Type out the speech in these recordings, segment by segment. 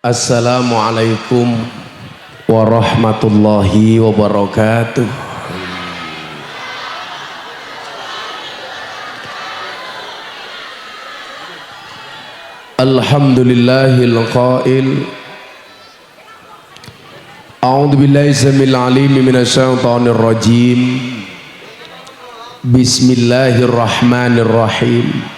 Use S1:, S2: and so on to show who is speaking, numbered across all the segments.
S1: Assalamualaikum warahmatullahi wabarakatuh. Alhamdulillahil qail A'udzu billahi samil alim minasyaitonir rajim. Bismillahirrahmanirrahim.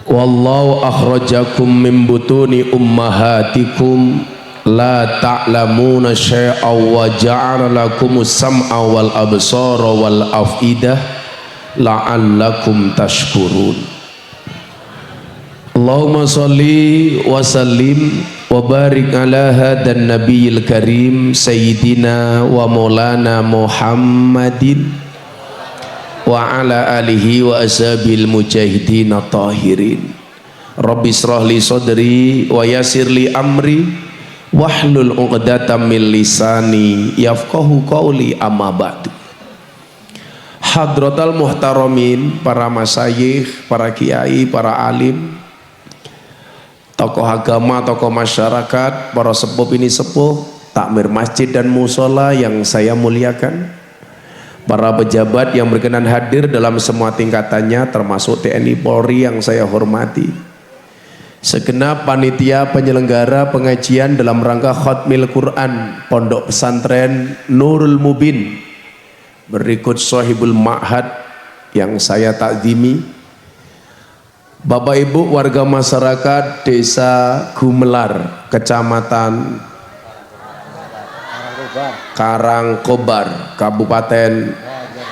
S1: Wallahu akhrajakum min butuni ummahatikum la ta'lamuna syai'aw wa ja'ala lakumus sam'a wal absara wal afidah la'allakum tashkurun. Allahumma sholli wa sallim wa barik ala hadan nabiyil karim sayyidina wa maulana Muhammadin wa ala alihi wa ashabil mujahidin tahirin. Rabbi shrah li sadri wa yassir li amri wahlul 'uqdatam min lisani yafqahu qawli, amma ba'du. Hadratal muhtaramin, para masyayikh, para kiai, para alim, tokoh agama, tokoh masyarakat, para sepuh ini sepuh, takmir masjid dan musola yang saya muliakan, para pejabat yang berkenan hadir dalam semua tingkatannya, termasuk TNI Polri yang saya hormati, segenap panitia penyelenggara pengajian dalam rangka Khatmil Quran Pondok Pesantren Nurul Mubin, berikut Sohibul Ma'had yang saya takzimi, Bapak Ibu warga masyarakat Desa Gumelar, Kecamatan Karangkobar, Kabupaten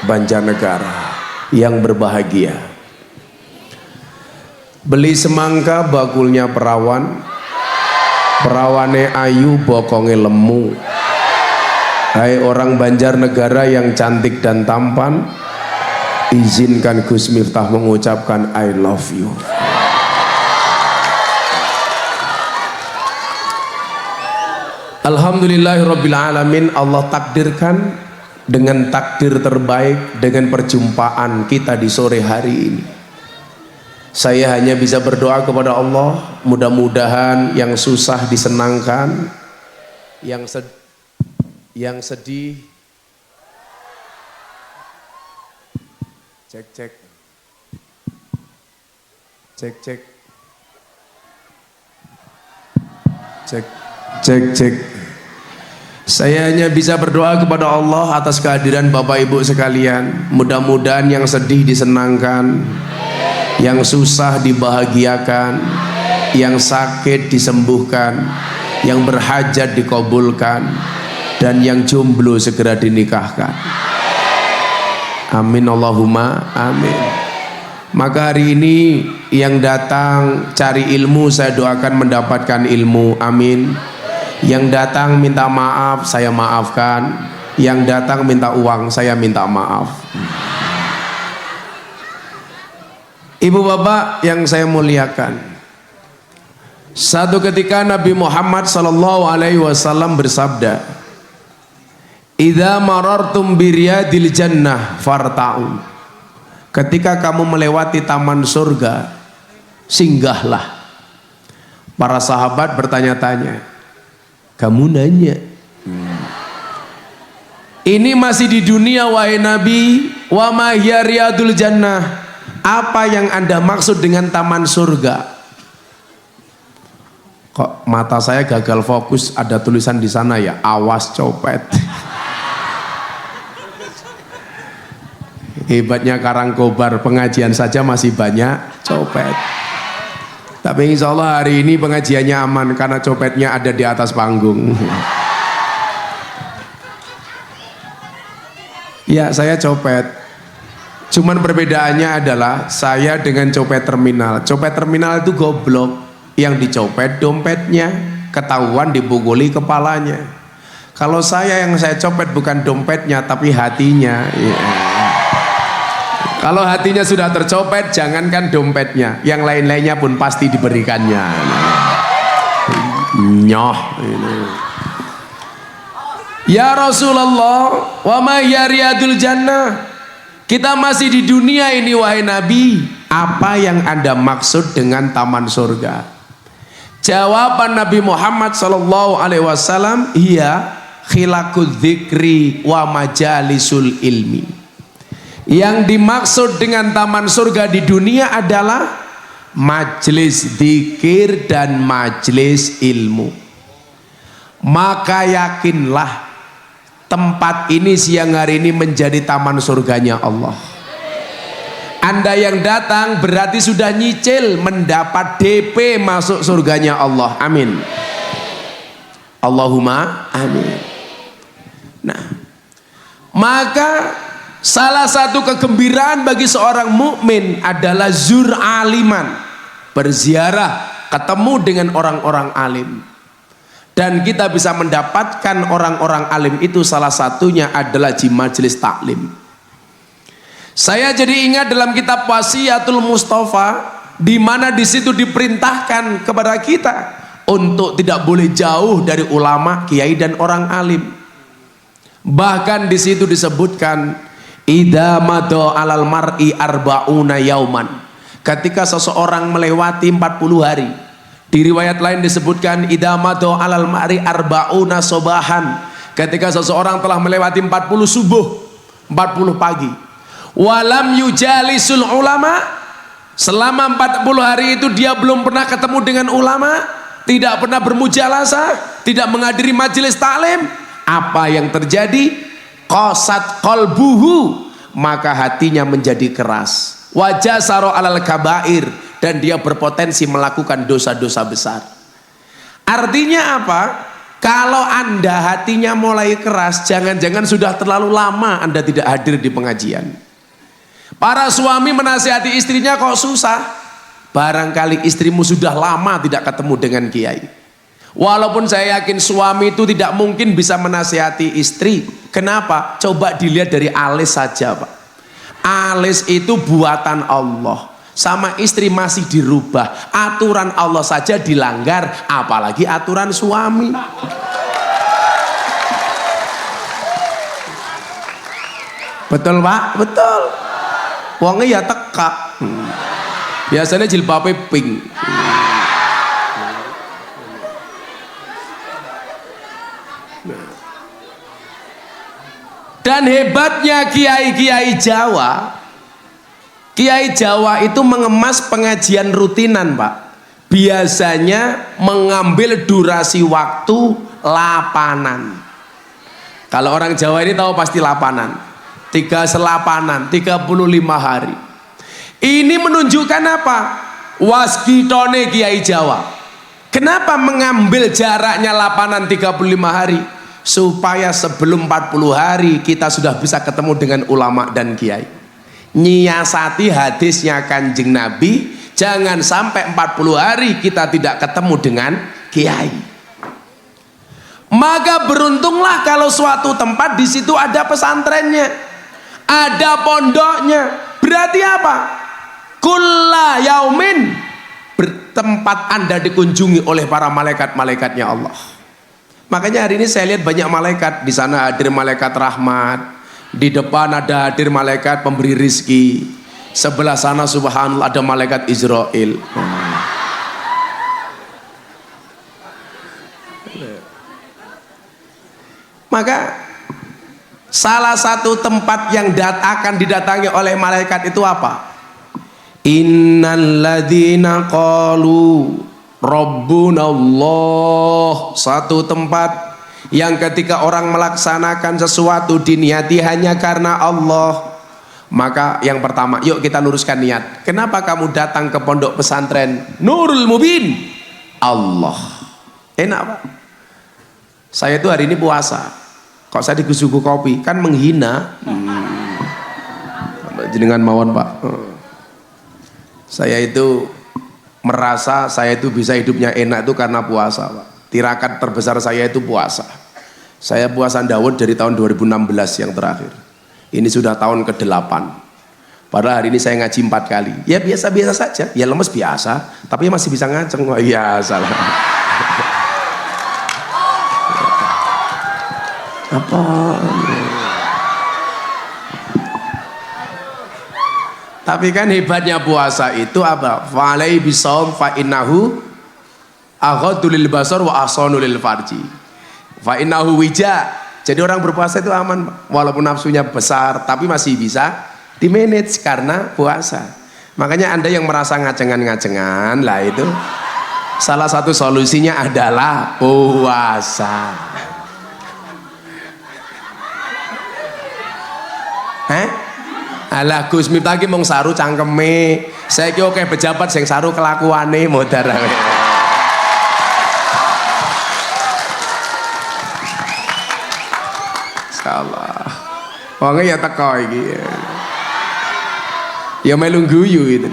S1: Banjarnegara yang berbahagia. Beli semangka bakulnya perawan, perawane ayu bokonge lemu. Hai orang Banjarnegara yang cantik dan tampan, izinkan Gus Miftah mengucapkan I love you. Alhamdulillahirabbil alamin. Allah takdirkan dengan takdir terbaik, dengan perjumpaan kita di sore hari ini. Saya hanya bisa berdoa kepada Allah, mudah-mudahan yang susah disenangkan, yang sedih cek saya hanya bisa berdoa kepada Allah atas kehadiran Bapak Ibu sekalian. Mudah-mudahan yang sedih disenangkan, yang susah dibahagiakan, yang sakit disembuhkan, yang berhajat dikabulkan, dan yang jomblo segera dinikahkan. Amin Allahumma amin. Maka hari ini yang datang cari ilmu, saya doakan mendapatkan ilmu, amin. Yang datang minta maaf, saya maafkan. Yang datang minta uang, saya minta maaf. Ibu bapak yang saya muliakan, satu ketika Nabi Muhammad SAW bersabda, idza marartum biryadil jannah farta'u. Ketika kamu melewati taman surga, singgahlah. Para sahabat bertanya-tanya, kamu nanya, ini masih di dunia wahai Nabi, wa ma hiya riyadul jannah, apa yang Anda maksud dengan taman surga? Kok mata saya gagal fokus, ada tulisan di sana ya, awas copet. Hebatnya Karangkobar, pengajian saja masih banyak copet. Tapi insya Allah hari ini pengajiannya aman karena copetnya ada di atas panggung. Ya saya copet, cuman perbedaannya adalah saya dengan copet terminal. Copet terminal itu goblok, yang dicopet dompetnya, ketahuan dipukuli kepalanya. Kalau saya yang saya copet bukan dompetnya tapi hatinya ya. Kalau hatinya sudah tercopet, jangankan dompetnya, yang lain-lainnya pun pasti diberikannya. Nyoh ini. Ya Rasulullah, wa ma ya riyadul jannah. Kita masih di dunia ini wahai Nabi, apa yang Anda maksud dengan taman surga? Jawaban Nabi Muhammad sallallahu alaihi wasallam, iya khilaqudz dzikri wa majalisul ilmi. Yang dimaksud dengan taman surga di dunia adalah majelis zikir dan majelis ilmu. Maka yakinlah tempat ini siang hari ini menjadi taman surganya Allah. Anda yang datang berarti sudah nyicil mendapat DP masuk surganya Allah. Amin. Allahumma amin. Nah, maka salah satu kegembiraan bagi seorang mukmin adalah zur aliman, berziarah, ketemu dengan orang-orang alim. Dan kita bisa mendapatkan orang-orang alim itu salah satunya adalah di majelis taklim. Saya jadi ingat dalam kitab Wasiyatul Mustafa, di mana di situ diperintahkan kepada kita untuk tidak boleh jauh dari ulama, kiai dan orang alim. Bahkan di situ disebutkan idza madha alal mar'i arba'una yauman, ketika seseorang melewati 40 hari. Di riwayat lain disebutkan idza madha alal mar'i arba'una sobahan, ketika seseorang telah melewati 40 subuh, 40 pagi. Walam yujalisul ulama, selama 40 hari itu dia belum pernah ketemu dengan ulama, tidak pernah bermujalasah, tidak menghadiri majelis taklim. Apa yang terjadi? Qasat qalbuhu, maka hatinya menjadi keras. Wajah saro alal kabair, dan dia berpotensi melakukan dosa-dosa besar. Artinya apa? Kalau Anda hatinya mulai keras, jangan-jangan sudah terlalu lama Anda tidak hadir di pengajian. Para suami menasihati istrinya kok susah, barangkali istrimu sudah lama tidak ketemu dengan kiai. Walaupun saya yakin suami itu tidak mungkin bisa menasihati istri. Kenapa? Coba dilihat dari alis saja, Pak. Alis itu buatan Allah, sama istri masih dirubah. Aturan Allah saja dilanggar, apalagi aturan suami. Betul, Pak? Betul. Wongnya ya teka. Biasanya jilbabnya pink. Dan hebatnya kiai-kiai Jawa, kiai Jawa itu mengemas pengajian rutinan, Pak. Biasanya mengambil durasi waktu lapanan. Kalau orang Jawa ini tahu pasti lapanan. 3 selapanan, 35 hari. Ini menunjukkan apa? Waskitone kiai Jawa. Kenapa mengambil jaraknya lapanan 35 hari? Supaya sebelum 40 hari kita sudah bisa ketemu dengan ulama dan kiai. Nyiasati hadisnya Kanjeng Nabi, jangan sampai 40 hari kita tidak ketemu dengan kiai. Maka beruntunglah kalau suatu tempat di situ ada pesantrennya, ada pondoknya. Berarti apa? Kulla yaumin, bertempat Anda dikunjungi oleh para malaikat-malaikatnya Allah. Makanya hari ini saya lihat banyak malaikat. Di sana hadir malaikat rahmat, di depan ada hadir malaikat pemberi rizki, sebelah sana subhanallah ada malaikat Israel. Maka salah satu tempat yang akan didatangi oleh malaikat itu apa? Innalladzina qalu Rabbunallah. Satu tempat yang ketika orang melaksanakan sesuatu diniati hanya karena Allah. Maka yang pertama, yuk kita luruskan niat. Kenapa kamu datang ke pondok pesantren Nurul Mubin? Allah. Enak, Pak. Saya itu hari ini puasa. Kok saya digusuku kopi? Kan menghina. Jenengan mawon, Pak. Saya itu merasa saya itu bisa hidupnya enak itu karena puasa, Pak. Tirakat terbesar saya itu puasa. Saya puasa Dawud dari tahun 2016 yang terakhir. Ini sudah tahun ke-8. Padahal hari ini saya ngaji 4 kali. Ya biasa-biasa saja. Ya lemes biasa, tapi masih bisa ngaceng. Oh iya, salah. Apa? Tapi kan hebatnya puasa itu apa? Fa'alai bisawm fa'innahu aghaddu lil basar wa ahsanu lil farji. Fa innahu wija. Jadi orang berpuasa itu aman, walaupun nafsunya besar tapi masih bisa di-manage karena puasa. Makanya Anda yang merasa ngacengan-ngacengan lah itu salah satu solusinya adalah puasa. Alah Gus Miftah ki mung saru cangkeme. Saiki oke pejabat sing saru kelakuane modar. Insyaallah. Wong ya teko iki. Ya melu guyu itu.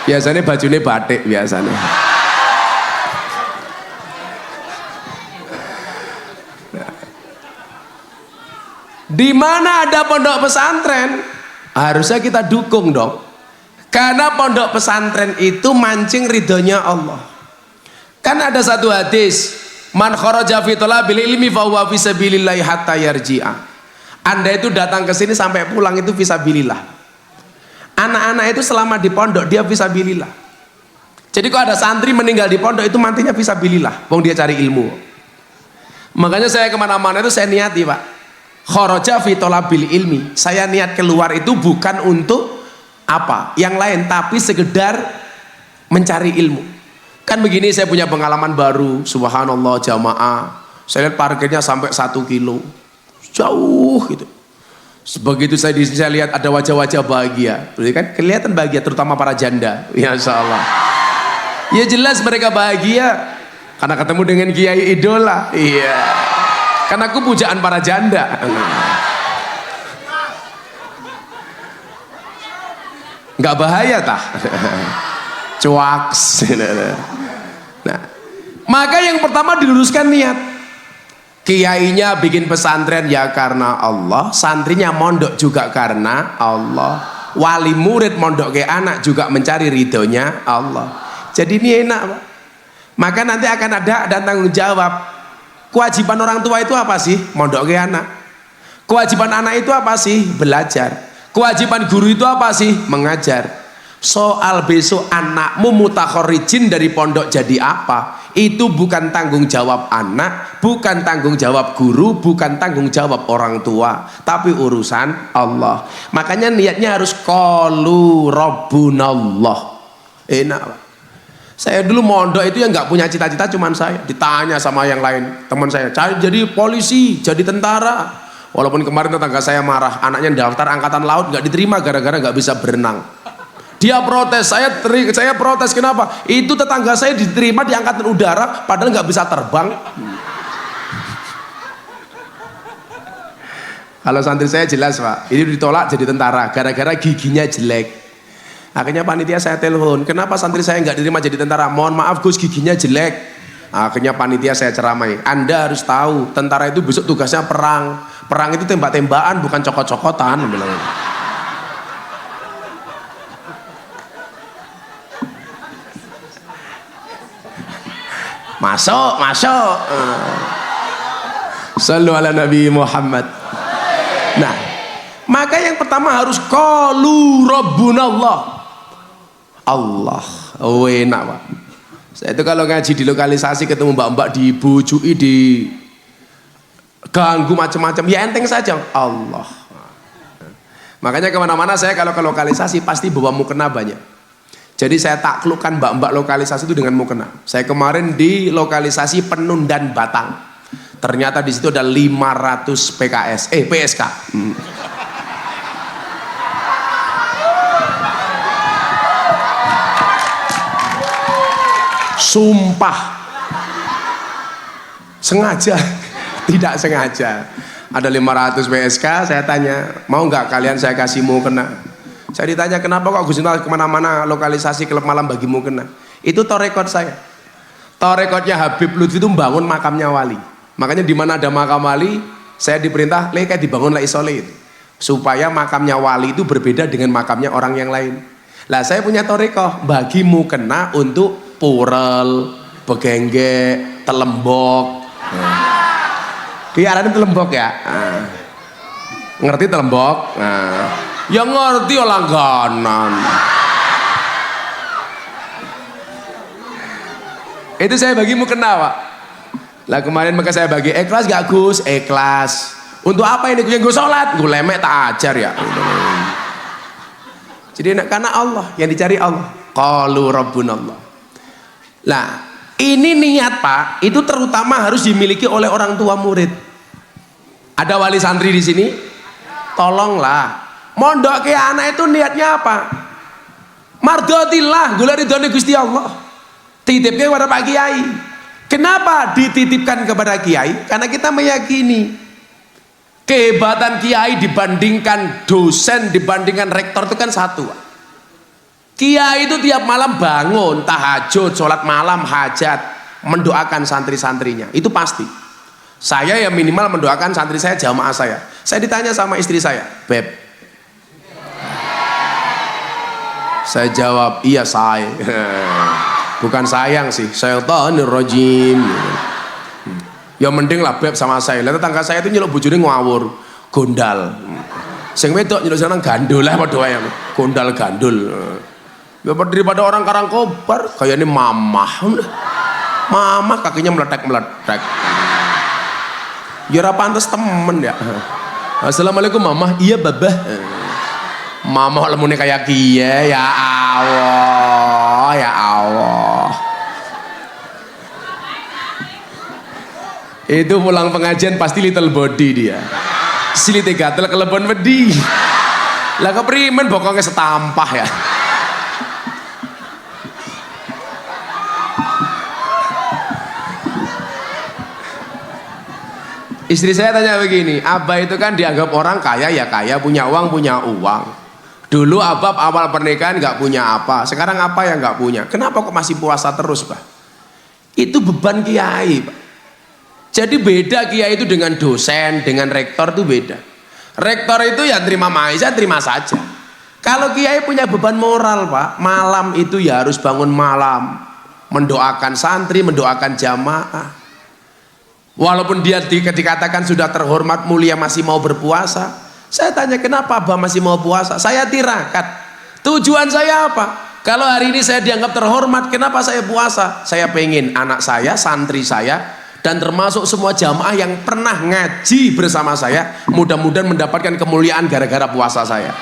S1: Biasanya bajune batik biasanya. Di mana ada pondok pesantren, harusnya kita dukung dong. Karena pondok pesantren itu mancing ridhonya Allah. Kan ada satu hadis, man kharaja fi talabil ilmi fa huwa fi sabilillah hatta yarji'a. Anda itu datang ke sini sampai pulang itu fisabilillah. Anak-anak itu selama di pondok dia fisabilillah. Jadi kalau ada santri meninggal di pondok itu matinya fisabilillah. Wong dia cari ilmu. Makanya saya kemana-mana itu saya niati Pak. Kharaja fi talabil ilmi. Saya niat keluar itu bukan untuk apa yang lain, tapi sekedar mencari ilmu. Kan begini, saya punya pengalaman baru. Subhanallah jamaah, saya lihat parkirnya sampai 1 kilo jauh gitu. Begitu saya di sini saya lihat ada wajah-wajah bahagia. Berarti kan kelihatan bahagia, terutama para janda. Ya insyaallah. Ya jelas mereka bahagia karena ketemu dengan kiai idola. Iya. Karena aku pujaan para janda. Nggak bahaya tah? Cuaks. Nah, maka yang pertama diluruskan niat. Kiainya bikin pesantren ya karena Allah, santrinya mondok juga karena Allah, wali murid mondok ke anak juga mencari ridhonya Allah. Jadi ini enak Pak. Maka nanti akan ada dan tanggung jawab. Kewajiban orang tua itu apa sih? Mondok ke anak. Kewajiban anak itu apa sih? Belajar. Kewajiban guru itu apa sih? Mengajar. Soal besok anakmu mutakhorijin dari pondok jadi apa, itu bukan tanggung jawab anak, bukan tanggung jawab guru, bukan tanggung jawab orang tua, tapi urusan Allah. Makanya niatnya harus qalu rabbunallah. Enak Pak. Saya dulu mondok itu yang nggak punya cita-cita cuman saya. Ditanya sama yang lain, teman saya, cari jadi polisi, jadi tentara. Walaupun kemarin tetangga saya marah, anaknya daftar angkatan laut nggak diterima gara-gara nggak bisa berenang. Dia protes, saya protes, kenapa? Itu tetangga saya diterima di angkatan udara padahal nggak bisa terbang. Kalau santri saya jelas Pak, ini ditolak jadi tentara gara-gara giginya jelek. Akhirnya panitia saya telepon, kenapa santri saya nggak diterima jadi tentara? Mohon maaf Gus, giginya jelek. Akhirnya panitia saya ceramai, Anda harus tahu tentara itu besok tugasnya perang. Perang itu tembak-tembakan bukan cokot-cokotan. Masuk. Sallu ala Nabi Muhammad. Nah, maka yang pertama harus qalu rabbunallah. Allah. Oh enak Pak. Saya itu kalau ngaji di lokalisasi ketemu mbak-mbak dibujui, di ganggu macam-macam, ya enteng saja Allah. Makanya kemana-mana saya kalau ke lokalisasi pasti bawa mukena banyak. Jadi saya taklukkan mbak-mbak lokalisasi itu dengan mukena. Saya kemarin di lokalisasi Penundan Batang. Ternyata di situ ada 500 PSK. Sumpah. Sengaja, tidak sengaja. Ada 500 PSK, saya tanya, mau nggak kalian saya kasih mukena? Saya ditanya kenapa kok Gus Miftah kemana-mana lokalisasi klub malam bagi mukena. Itu torekot saya. Torekotnya Habib Lutfi itu membangun makamnya wali. Makanya di mana ada makam wali, saya diperintah kayak dibangunlah isolit supaya makamnya wali itu berbeda dengan makamnya orang yang lain. Lah saya punya torekoh bagi mukena untuk Purel, Begengge, Telembok. Biaran Telembok ya. Ngerti Telembok? Ya ngerti langganan. Itu saya bagi mukena Pak. Lah kemarin maka saya bagi ikhlas gak Gus? Ikhlas. Untuk apa ini Gus? Yang gue sholat, gue lemek tak ajar ya. Jadi karena Allah yang dicari Allah. Qalu rabbunallah. Lah ini niat Pak, itu terutama harus dimiliki oleh orang tua murid. Ada wali santri di sini? Tolonglah. Mondok ke anak itu niatnya apa? Mardotillah, gula ridhone Gusti Allah. Titipnya kepada Pak Kiai. Kenapa dititipkan kepada Kiai? Karena kita meyakini kehebatan Kiai dibandingkan dosen, dibandingkan rektor itu kan satu. Kiai itu tiap malam bangun, tahajud, sholat malam, hajat, mendoakan santri-santrinya. Itu pasti. Saya ya minimal mendoakan santri saya, jamaah saya. Saya ditanya sama istri saya, Beb. Saya jawab, iya saya. Bukan sayang sih, syaitanir rajim. Ya mending lah Beb sama saya. Lihat tetangga saya itu nyeluk bojone ngawur, gondal. Sing wedok nyeluk seneng gandul lah padha wae. Gondal gandul. Ya daripada orang Karangkobar kayaknya mamah. Mamah kakinya meletek-meletek. Ya ora pantes temen ya. Assalamualaikum mamah. Iya babah. Mamah lemune kayak kiye ya Allah, ya Allah. Itu pulang pengajian pasti little body dia. Silite gatel kelebon wedi. Lah keprimen bokongnya setampah ya. Istri saya tanya begini, Abah itu kan dianggap orang kaya ya kaya, punya uang. Dulu Abah awal pernikahan nggak punya apa, sekarang apa yang nggak punya? Kenapa kok masih puasa terus, Pak? Itu beban kiai, Pak. Jadi beda kiai itu dengan dosen, dengan rektor itu beda. Rektor itu ya terima maizah, terima saja. Kalau kiai punya beban moral, Pak, malam itu ya harus bangun malam, mendoakan santri, mendoakan jamaah. Walaupun dia dikatakan sudah terhormat mulia masih mau berpuasa. Saya tanya kenapa Abah masih mau puasa? Saya tirakat. Tujuan saya apa? Kalau hari ini saya dianggap terhormat, kenapa saya puasa? Saya pengen anak saya, santri saya, dan termasuk semua jamaah yang pernah ngaji bersama saya, mudah-mudahan mendapatkan kemuliaan gara-gara puasa saya.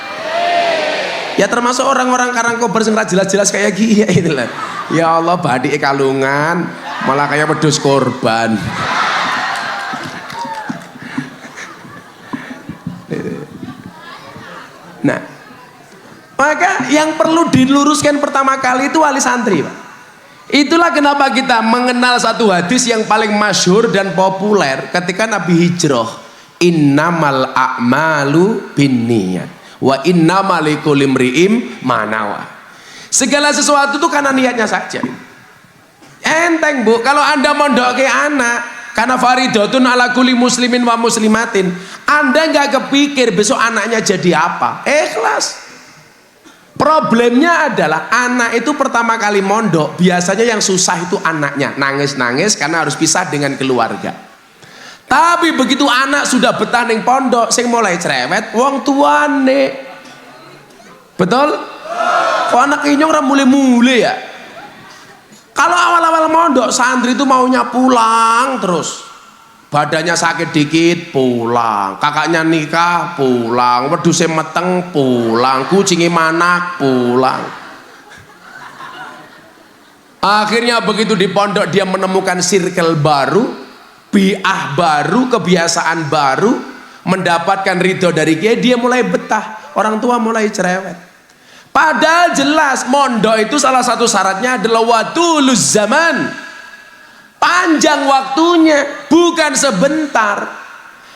S1: Ya termasuk orang-orang Karangkobar yang jelas-jelas kayak gini itulah. Ya Allah, badik kalungan malah kayak wedhus korban. Nah, maka yang perlu diluruskan pertama kali itu wali santri, Pak. Itulah kenapa kita mengenal satu hadis yang paling masyhur dan populer ketika Nabi hijrah. Innamal a'malu binniyat wa innamal likulli imri'in ma nawa. Segala sesuatu itu karena niatnya saja. Enteng, Bu, kalau Anda mondoke anak karena faridatun ala kulli muslimin wa muslimatin, Anda nggak kepikir besok anaknya jadi apa. Ikhlas. Problemnya adalah anak itu pertama kali mondok biasanya yang susah itu anaknya, nangis-nangis karena harus pisah dengan keluarga. Tapi begitu anak sudah betah ning pondok, sing mulai cerewet wong tuane. Betul? Kok anak inyong ora mule-mule ya? Kalau awal-awal mondok santri itu maunya pulang terus, badannya sakit dikit pulang, kakaknya nikah pulang, wedhuse meteng pulang, kucingi manak pulang. Akhirnya begitu di pondok dia menemukan circle baru, bi'ah baru, kebiasaan baru, mendapatkan ridho dari dia mulai betah, orang tua mulai cerewet. Padahal jelas mondok itu salah satu syaratnya adalah watuluz zaman, panjang waktunya, bukan sebentar.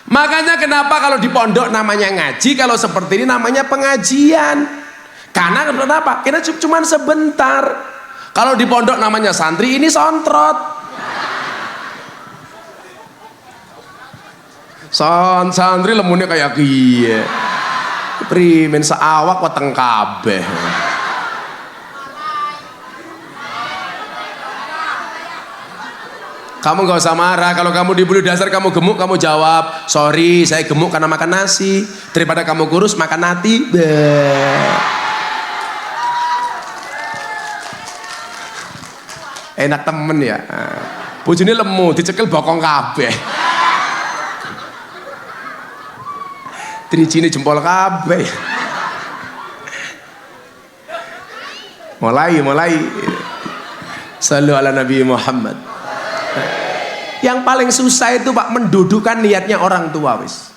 S1: Makanya kenapa kalau di pondok namanya ngaji, kalau seperti ini namanya pengajian. Karena kenapa? Karena cuma sebentar. Kalau di pondok namanya santri, ini sontrot. Santri lemunnya kayak gie. Primen seawak weteng kabeh. Kamu gak usah marah. Kalau kamu dibully dasar kamu gemuk, kamu jawab sorry saya gemuk karena makan nasi. Daripada kamu kurus makan nati. enak temen ya. Bojone lemu dicekel bokong kabeh. Drijine jempol kabeh. Mulai Sallu ala Nabi Muhammad. Yang paling susah itu Pak mendudukan niatnya orang tua wis.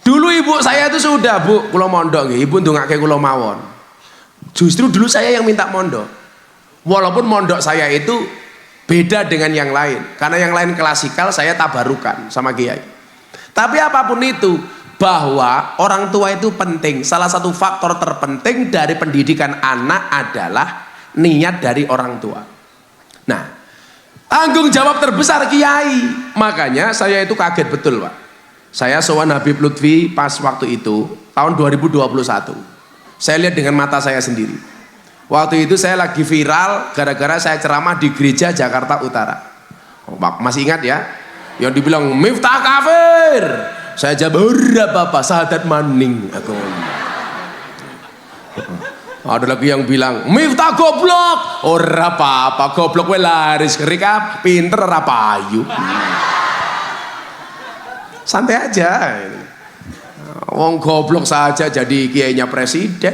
S1: Dulu ibu saya itu sudah, Bu, kula mondok nggih, ibu ndongake kula mawon. Justru dulu saya yang minta mondok. Walaupun mondok saya itu beda dengan yang lain, karena yang lain klasikal, saya tabarukan sama kiai. Tapi apapun itu, bahwa orang tua itu penting. Salah satu faktor terpenting dari pendidikan anak adalah niat dari orang tua. Nah, tanggung jawab terbesar kiai. Makanya saya itu kaget betul, Pak. Saya sowan Habib Lutfi pas waktu itu tahun 2021. Saya lihat dengan mata saya sendiri. Waktu itu saya lagi viral gara-gara saya ceramah di gereja Jakarta Utara. Oh, Pak, masih ingat ya? Yang dibilang Miftah kafir. Saya jawab, "Ora apa-apa, sahadat maning." Aku. Ada lagi yang bilang Miftah goblok. Ora apa-apa, goblok we laris kerika, pinter ora payu. Santai aja. Wong goblok saja jadi kiainya presiden.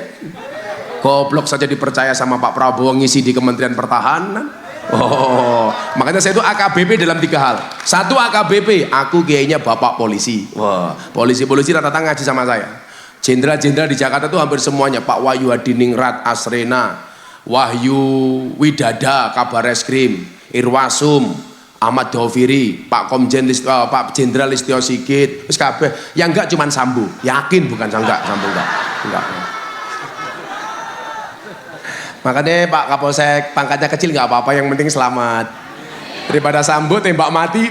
S1: Goblok saja dipercaya sama Pak Prabowo ngisi di Kementerian Pertahanan. Oh, makanya saya itu AKBP dalam 3 hal. 1 AKBP, aku kiainya bapak polisi. Wah, polisi-polisi rata-rata ngaji sama saya. Jenderal-jenderal di Jakarta itu hampir semuanya, Pak Wahyu Hadiningrat, Asrena, Wahyu Widada, Kabar Eskrim, Irwasum, Ahmad Doviri, Pak Komjen Pak Jenderal Listio Sigit, terus kabeh. Yang enggak cuman Sambu, yakin bukan enggak Sambu enggak. Makanya Pak Kapolsek pangkatnya kecil nggak apa-apa, yang penting selamat. Daripada Sambu tembak mati.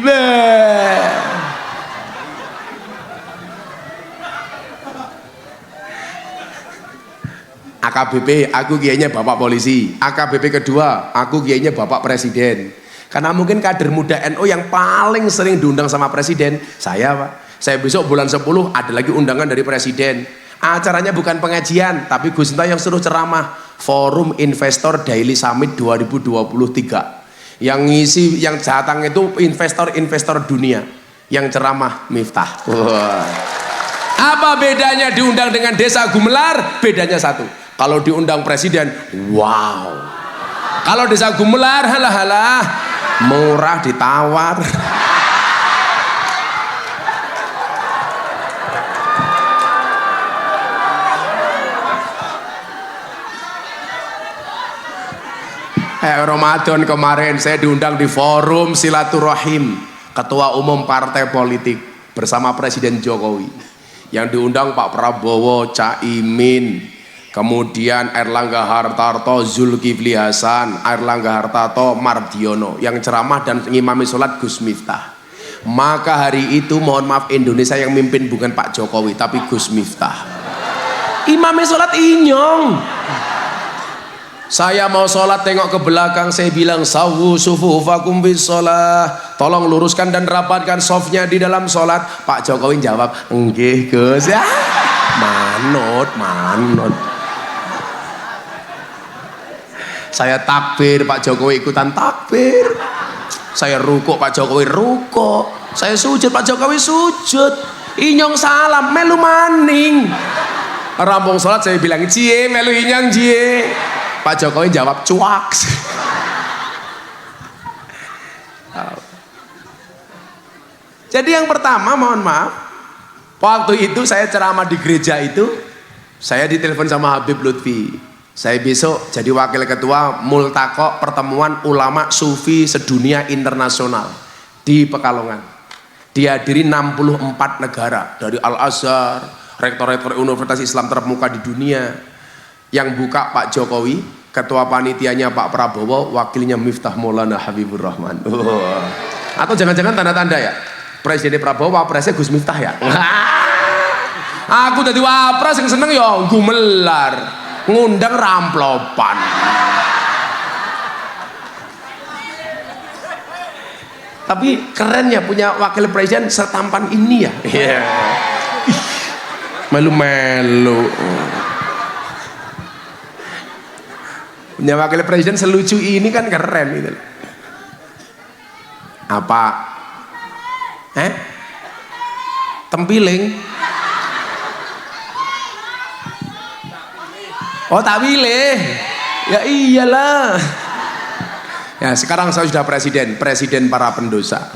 S1: AKBP, aku kiainya bapak polisi. AKBP kedua, aku kiainya bapak presiden. Karena mungkin kader muda NU yang paling sering diundang sama presiden, saya, Pak. Saya besok bulan 10 ada lagi undangan dari presiden. Acaranya bukan pengajian, tapi Gus Miftah yang suruh ceramah. Forum Investor Daily Summit 2023. Yang ngisi, yang datang itu investor-investor dunia. Yang ceramah Miftah. Wah. Apa bedanya diundang dengan Desa Gumelar? Bedanya satu. Kalau diundang presiden, wow. Kalau Desa Gumelar, halah, murah ditawar. Ramadan kemarin saya diundang di forum silaturahim ketua umum partai politik bersama Presiden Jokowi. Yang diundang Pak Prabowo, Caimin, kemudian Erlangga Hartarto, Zulkifli Hasan, Erlangga Hartarto, Mardiono. Yang ceramah dan ngimami sholat Gus Miftah. Maka hari itu mohon maaf Indonesia yang mimpin bukan Pak Jokowi tapi Gus Miftah. Imami sholat inyong. Saya mau sholat tengok ke belakang, saya bilang sawu sufufakum bis sholat, tolong luruskan dan rapatkan softnya di dalam sholat. Pak Jokowi jawab, enggih Gus. Ya, manut. Saya takbir, Pak Jokowi ikutan takbir. Saya rukuk, Pak Jokowi rukuk. Saya sujud, Pak Jokowi sujud. Inyong salam, melu maning. Rampung sholat saya bilang, cie melu inyong cie. Pak Jokowi jawab cuak. Jadi yang pertama mohon maaf, waktu itu saya ceramah di gereja itu, saya ditelepon sama Habib Lutfi. Saya besok jadi wakil ketua multaqo pertemuan ulama sufi sedunia internasional di Pekalongan. Dihadiri 64 negara dari Al-Azhar, rektor-rektor Universitas Islam terkemuka di dunia. Yang buka Pak Jokowi, ketua panitianya Pak Prabowo, wakilnya Miftah Maulana Habibur Rahman. Atau jangan-jangan tanda-tanda ya, Presiden Prabowo, wapresnya Gus Miftah ya. Aku tadi wapres yang seneng ya gumelar, ngundang ramplopan. Tapi keren ya punya wakil presiden setampan ini ya. Melu-melu. Punya wakil presiden selucu ini kan keren gitu. Apa? Tempiling. Oh, tak pilih. Ya iyalah. Ya sekarang saya sudah presiden para pendosa.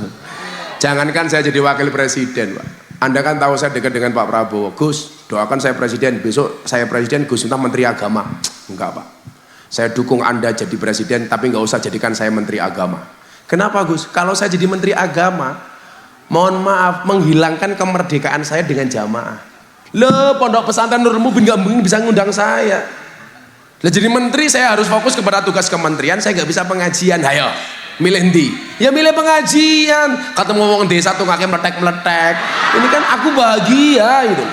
S1: Jangankan saya jadi wakil presiden, Pak. Anda kan tahu saya dekat dengan Pak Prabowo. Gus, doakan saya presiden. Besok saya presiden, Gus minta menteri agama. Enggak, Pak. Saya dukung Anda jadi presiden, tapi nggak usah jadikan saya menteri agama. Kenapa, Gus? Kalau saya jadi menteri agama, mohon maaf, menghilangkan kemerdekaan saya dengan jamaah. Loh, pondok pesantren Nurul Mubin nggak mungkin bisa ngundang saya. Lah jadi menteri saya harus fokus kepada tugas kementerian, saya nggak bisa pengajian. Ayo, milih ndi? Ya milih pengajian. Ketemu ngomong desa tuh kakek meletek-meletek. Ini kan aku bahagia gitu.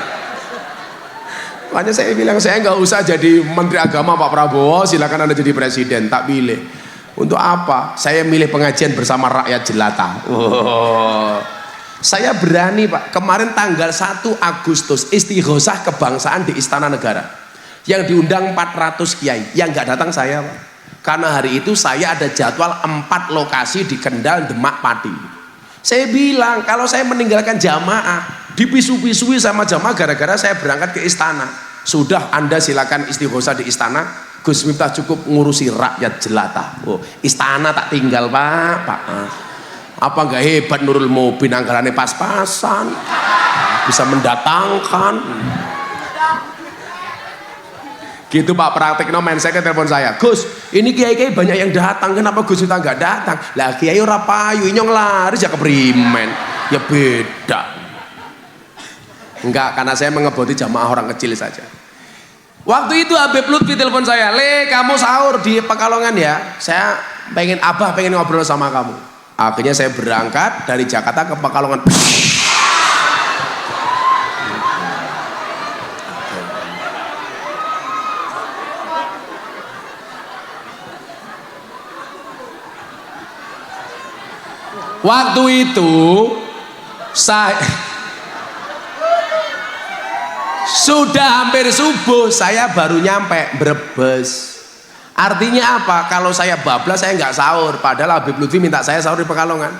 S1: Makanya saya bilang saya nggak usah jadi menteri agama Pak Prabowo, silakan Anda jadi presiden, tak pilih. Untuk apa? Saya milih pengajian bersama rakyat jelata. Oh. Saya berani, Pak. Kemarin tanggal 1 Agustus istighosah kebangsaan di Istana Negara. Yang diundang 400 kiai, yang nggak datang saya, Pak. Karena hari itu saya ada jadwal 4 lokasi di Kendal, Demak, Pati. Saya bilang kalau saya meninggalkan jamaah, dipisu-pisui sama jamaah gara-gara saya berangkat ke istana. Sudah, Anda silakan istighosah di istana. Gus Miftah cukup ngurusi rakyat jelata. Oh, istana tak tinggal, Pak. Apa nggak hebat Nurul Mubin, anggarannya pas-pasan, bisa mendatangkan. Gitu Pak, praktekno main saya ke telepon saya, Gus ini kiai-kiai banyak yang datang, kenapa Gus Miftah nggak datang? Lah kiai ora payu, nyong laris ya keprimen. Ya beda. Enggak, karena saya mengeboti jamaah orang kecil saja. Waktu itu Habib Lutfi telepon saya, Le kamu sahur di Pekalongan ya, saya pengen ngobrol sama kamu. Akhirnya saya berangkat dari Jakarta ke Pekalongan. Waktu itu saya sudah hampir subuh, saya baru nyampe Brebes. Artinya apa? Kalau saya bablas saya nggak sahur, padahal Habib Lutfi minta saya sahur di Pekalongan.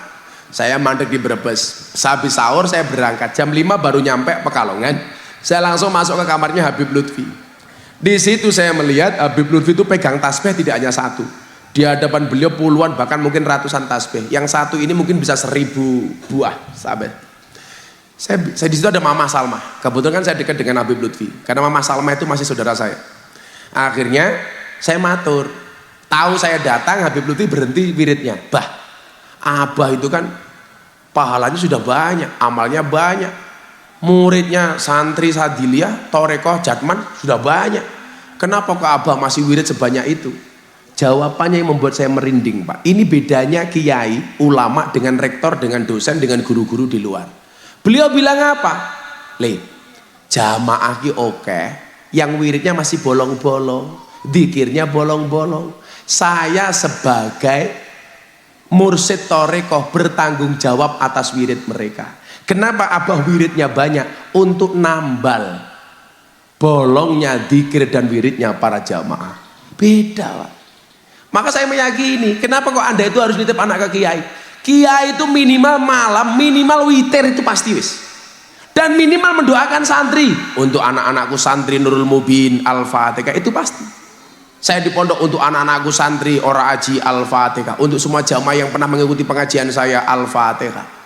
S1: Saya mandek di Brebes. Sehabis sahur saya berangkat jam 5 baru nyampe Pekalongan. Saya langsung masuk ke kamarnya Habib Lutfi. Di situ saya melihat Habib Lutfi itu pegang tasbih tidak hanya satu. Di hadapan beliau puluhan bahkan mungkin ratusan tasbih. Yang satu ini mungkin bisa 1000 buah, sahabat. Saya di situ ada Mama Salma. Kebetulan kan saya dekat dengan Habib Lutfi karena Mama Salma itu masih saudara saya. Akhirnya saya matur. Tahu saya datang, Habib Lutfi berhenti wiridnya. Bah, Abah itu kan pahalanya sudah banyak, amalnya banyak. Muridnya santri Sadiliyah, Torekoh, Jatman sudah banyak. Kenapa kok Abah masih wirid sebanyak itu? Jawabannya yang membuat saya merinding, Pak. Ini bedanya kiai, ulama dengan rektor, dengan dosen, dengan guru-guru di luar. Beliau bilang apa? Le, jamaah ki oke, yang wiridnya masih bolong-bolong, dzikirnya bolong-bolong. Saya sebagai mursyid Torekoh bertanggung jawab atas wirid mereka. Kenapa Abah wiridnya banyak? Untuk nambal bolongnya dzikir dan wiridnya para jamaah. Beda, Pak. Maka saya meyakini, kenapa kok Anda itu harus nitip anak ke kiai? Kiai itu minimal malam, minimal witir itu pasti wis. Dan minimal mendoakan santri. Untuk anak-anakku santri Nurul Mubin Al-Fatihah itu pasti. Saya di pondok untuk anak-anakku santri Ora Aji Al-Fatihah. Untuk semua jamaah yang pernah mengikuti pengajian saya Al-Fatihah.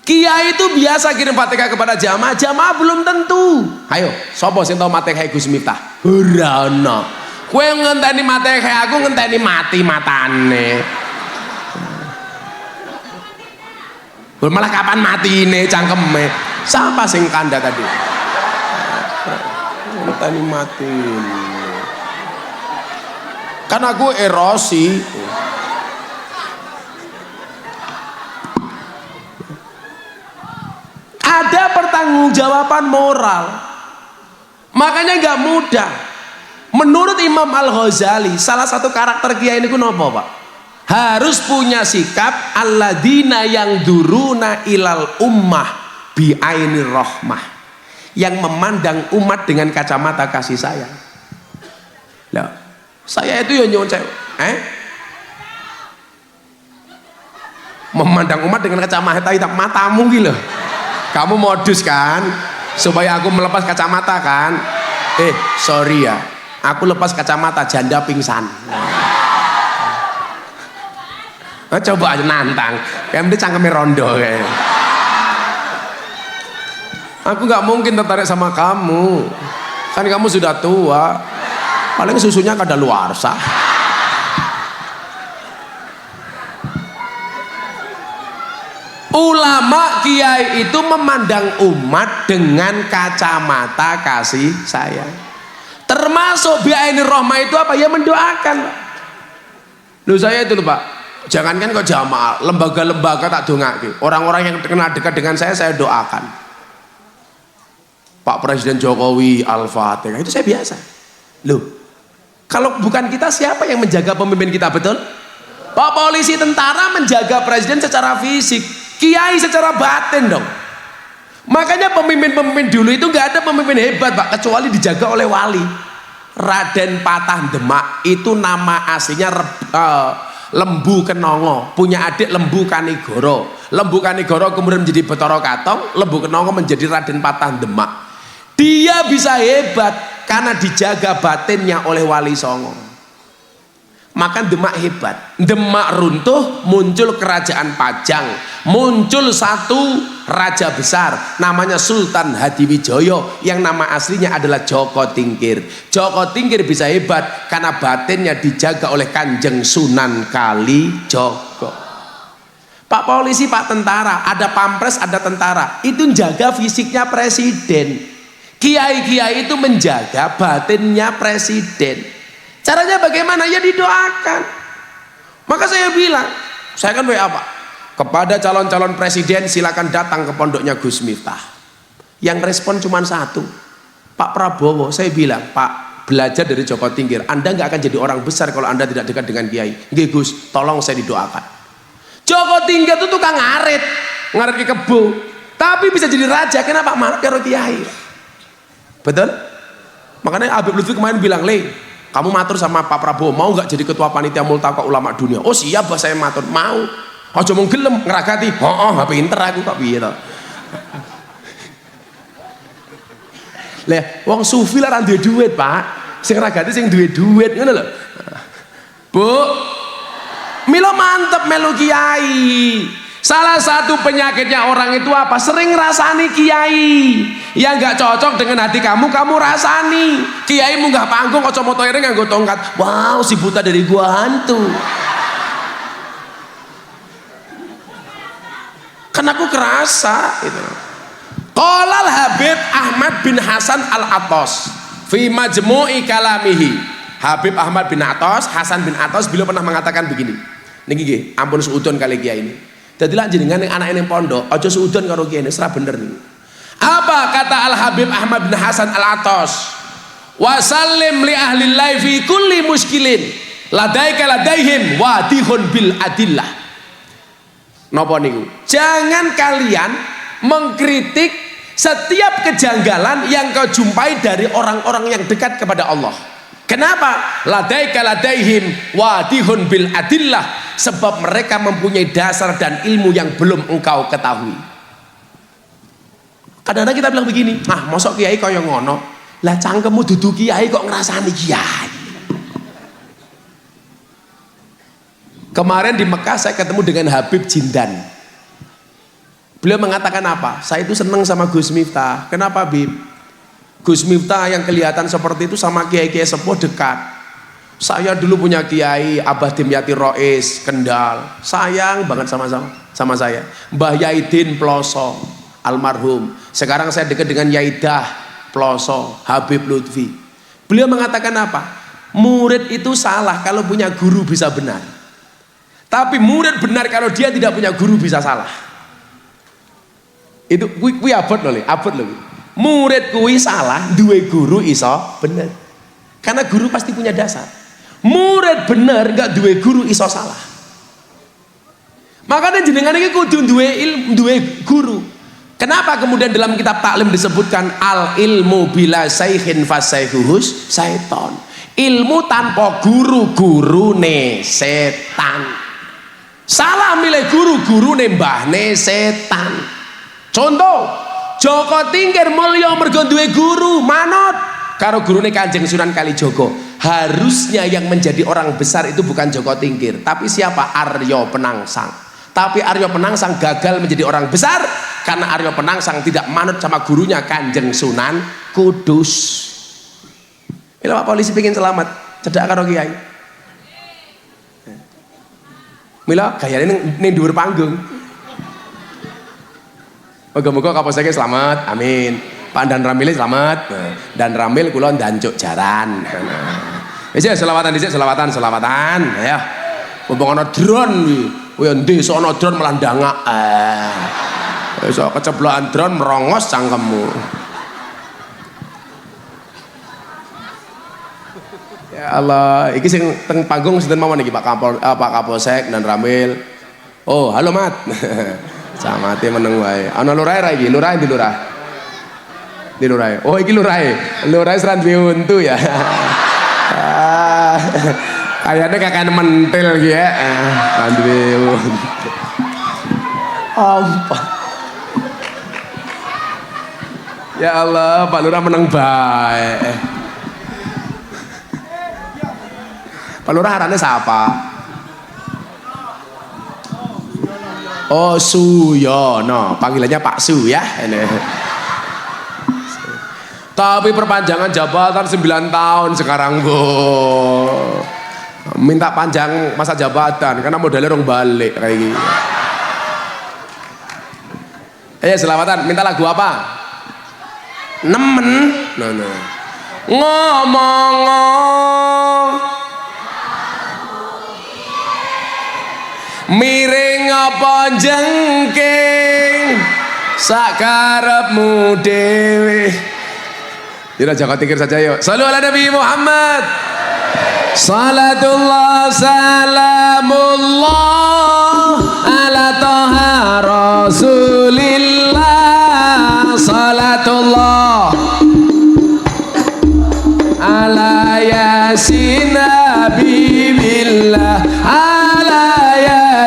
S1: Kiai itu biasa kirim Fatihah kepada jamaah, jamaah belum tentu. Ayo, sapa sing tau Fatihah Gus Miftah? Ora ono. Kowe ngenteni mati kayak aku ngenteni mati matane. Malah kapan mati ini cangkeme? Siapa sing kanda tadi? Ngenteni mati. Kan aku erosi. Ada pertanggungjawaban moral. Makanya nggak mudah. Menurut Imam Al-Ghazali, salah satu karakter kiai ini ku nopo, Pak? Harus punya sikap alladzina yang duruna ilal ummah bi ainir rahmah, yang memandang umat dengan kacamata kasih sayang. Lah, saya itu yang nyuwun memandang umat dengan kacamata hitam matamu gitu. Kamu modus kan supaya aku melepas kacamata kan? Sorry ya, aku lepas kacamata janda pingsan. Coba aja nantang, yang penting cangkeme rondo kayak. Aku nggak mungkin tertarik sama kamu, kan kamu sudah tua, paling susunya kadaluarsa. Ulama kiai itu memandang umat dengan kacamata kasih sayang. Termasuk bi'ainir rahmah itu apa? Ya mendoakan. Loh saya itu loh Pak, jangankan kok jamaah, lembaga-lembaga tak dongake. Orang-orang yang kenal dekat dengan saya doakan. Pak Presiden Jokowi Al-Fatihah, itu saya biasa. Loh, kalau bukan kita siapa yang menjaga pemimpin kita, betul? Pak polisi tentara menjaga presiden secara fisik, kiai secara batin dong. Makanya pemimpin-pemimpin dulu itu nggak ada pemimpin hebat Pak, kecuali dijaga oleh wali. Raden Patah Demak itu nama aslinya Lembu Kenongo, punya adik Lembu Kanigoro. Lembu Kanigoro kemudian menjadi Bathara Katong, Lembu Kenongo menjadi Raden Patah Demak. Dia bisa hebat karena dijaga batinnya oleh Wali Songo. Maka Demak hebat. Demak runtuh, muncul kerajaan Pajang, muncul satu raja besar namanya Sultan Hadiwijoyo yang nama aslinya adalah Joko Tingkir. Joko Tingkir bisa hebat karena batinnya dijaga oleh Kanjeng Sunan Kalijogo. Pak polisi, Pak tentara, ada pampres, ada tentara, itu jaga fisiknya presiden. Kiai-kiai itu menjaga batinnya presiden. Caranya bagaimana? Ya didoakan. Maka saya bilang, saya kan WA Pak, kepada calon-calon presiden silakan datang ke pondoknya Gus Miftah. Yang respon cuma satu, Pak Prabowo. Saya bilang, Pak, belajar dari Joko Tingkir, Anda nggak akan jadi orang besar kalau Anda tidak dekat dengan kiai. Nggih Gus, tolong saya didoakan. Joko Tingkir itu tukang ngarit ke kebo, tapi bisa jadi raja. Kenapa? Marah karo kiai. Betul? Makanya Habib Lutfi kemarin bilang, Le, kamu matur sama Pak Prabowo, mau nggak jadi ketua panitia multaqo ulama dunia? Oh siap Bos, saya matur. Mau. Aja mau gelem ngeragati. Pinter aku kok piye to. Lah, wong sufi lah ra duwe duit, Pak. Sing ngeragati sing duwe duit ngono lho. Bu, milo mantep melu kiai. Salah satu penyakitnya orang itu apa? Sering rasani kiai yang nggak cocok dengan hati kamu rasani. Kiai munggah panggung kocok motornya nganggo tongkat. Wow, si buta dari gua hantu. Kan aku kerasa itu. Qolal Habib Ahmad bin Hasan Al-Attas fi majmu'i kalamihi. Habib Ahmad bin Attas, Hasan bin Attas, beliau pernah mengatakan begini. Niki nggih, ampun suudon kali kiai ini. Dadi lak jenengan ning anak ning pondok, aja suudon karo kiai ini, ora bener nih. Apa kata Al Habib Ahmad bin Hasan Al-Attas? Wa sallim li ahli llahi fi kulli muskilin ladaika ladaihim wadihun bil adillah. Napa niku? Jangan kalian mengkritik setiap kejanggalan yang kau jumpai dari orang-orang yang dekat kepada Allah. Kenapa? Ladaika ladaihim wadihun bil adillah. Sebab mereka mempunyai dasar dan ilmu yang belum engkau ketahui. Kadang-kadang kita bilang begini, mosok kiai kaya ngono. Lah cangkemmu dudu kiai kok ngrasani kiai. Kemarin di Mekah saya ketemu dengan Habib Jindan. Beliau mengatakan apa? Saya itu senang sama Gus Miftah. Kenapa Bib? Gus Miftah yang kelihatan seperti itu sama kiai-kiai sepuh dekat. Saya dulu punya kiai Abah Dimyati Rois Kendal, sayang banget sama saya. Mbah Yaidin Ploso almarhum. Sekarang saya dekat dengan Yaidah Ploso, Habib Lutfi. Beliau mengatakan apa? Murid itu salah kalau punya guru bisa benar. Tapi murid benar kalau dia tidak punya guru bisa salah. Itu kuwi abot lho, Murid kuwi salah, duwe guru iso bener. Karena guru pasti punya dasar. Murid bener nggak duwe guru iso salah. Makanya jenengan ini kudu duwe guru. Kenapa kemudian dalam kitab taklim disebutkan al ilmu bila saikhin fasaihuhus syaiton. Ilmu tanpa guru ne setan. Salah milih guru nembahne setan. Contoh, Joko Tingkir mulya mergo duwe guru manut karo gurune Kanjeng Sunan Kalijaga. Harusnya yang menjadi orang besar itu bukan Joko Tingkir, tapi siapa? Arya Penangsang. Tapi Arya Penangsang gagal menjadi orang besar karena Arya Penangsang tidak manut sama gurunya Kanjeng Sunan Kudus. Ini Pak Polisi pengen selamat, cedak karo kiai. Mila gayane ning dhuwur panggung. Moga-moga Kapolsek selamat, amin. Pak Dan Ramil selamat. Dan Ramil kula ndancuk jaran. Wis ya selawatan dhisik, selawatan. Ya. Mumpung ana drone kuwi endi sok ana drone malah ndangak. Wis keceblokan drone merongos cangkemmu. Ya Allah, iki sing teng panggung sinten mawon iki Pak Kapolsek dan Ramil. Oh, halo Mat. Camate meneng wae. Ana lurahe ra iki? Lurah ndi lurah? Di lurahe. Oh, iki lurahe. Lurahe seran duwe untu ya. Kayaknya kakek mentil iki ya. Seran duwe untu. Apa? Ya Allah, Pak Lurah meneng bae. Pak Lurah arane siapa? Oh, Suyono, panggilannya Pak Su ya. Tapi perpanjangan jabatan 9 tahun sekarang, Bu. Minta panjang masa jabatan karena modalnya rong balik kayak gini. Selamatan, minta lagu apa? Nemen. Nah. Ngomong miring apa jengking sakarepmu dewe. Tidak Joko Tingkir saja yuk. Shallu ala Nabi Muhammad. Salatullah salamullah ala toha rasulillah. Salatullah ala yasin habibillah.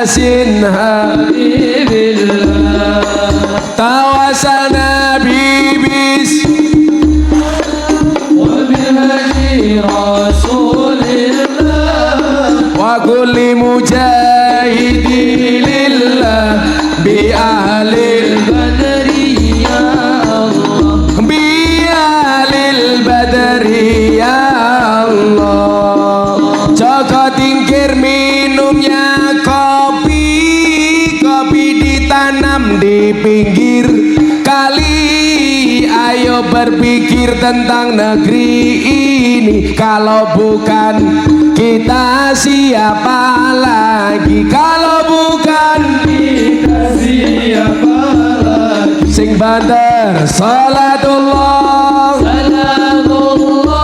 S1: Yasin habibillah tawasana bibis wa bihadi rasulillah wa kulli mujahidi lillah bi ahlil badri ya Allah bi ahlil badri ya Allah. Joko Tingkir minumnya kopi ditanam di pinggir kali. Ayo berpikir tentang negeri ini. Kalau bukan kita siapa lagi? Kalau bukan kita siapa lagi? Sing banter salatullah salamullah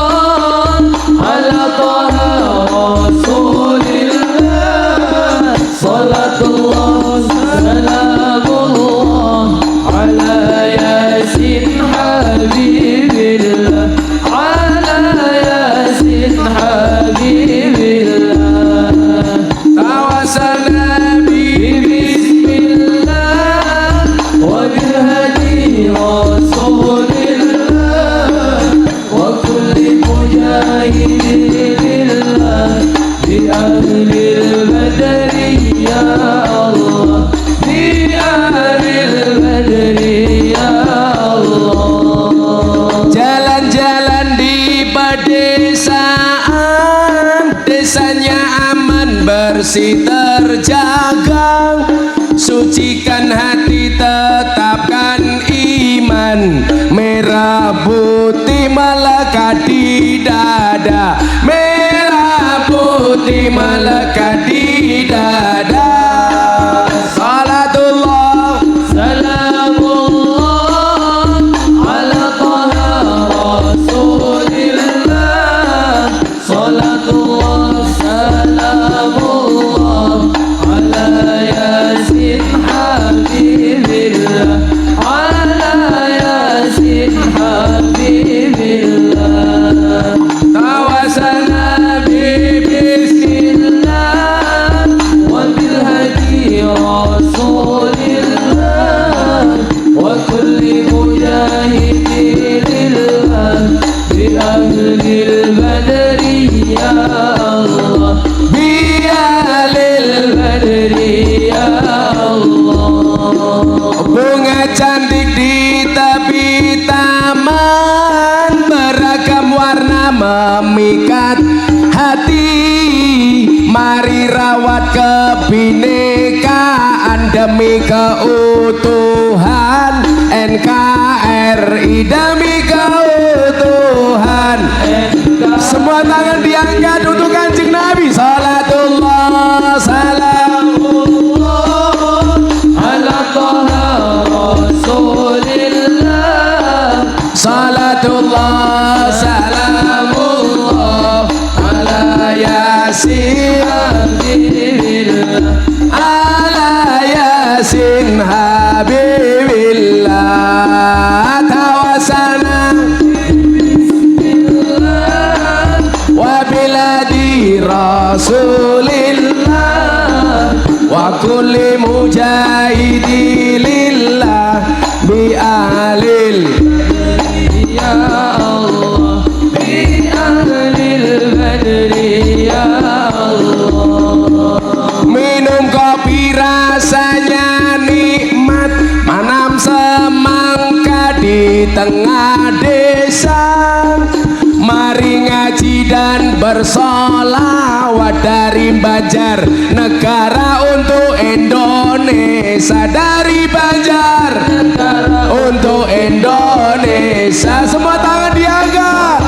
S1: ala toha rasulillah. Salatullah salamullah ala yasin habibillah. Ala yasin habibillah tawasana bismillah wa bihadi rasulillah wa kulli mujahidillah bi ahlil badri ya Allah bi ahlil badri ya Allah. Jalan-jalan di pedesaan, desanya aman bersih terjaga. Sucikan hati tetapkan iman, merah putih melekat di dada, merah putih melekat di dada. Salatullah salamullah ala toha rasulillah. Salatullah salamullah kebinekaan demi keutuhan NKRI demi keutuhan. Semua tangan diangkat untuk Kanjeng Nabi. Salatullah salamullah ala Taha Rasulillah. Salatullah salamullah ala Yasin ala Yasin Habibillah. Tawasana bismillah wa biladi Rasulillah wa kulli mujahidi lillah bi alil ya Allah bi alil badri ya Allah. Minum kopi rasanya nikmat, manam semangka di tengah desa. Mari ngaji dan bersolawat dari Banjar negara untuk Indonesia. Dari Banjar untuk Indonesia. Semua tangan diangkat.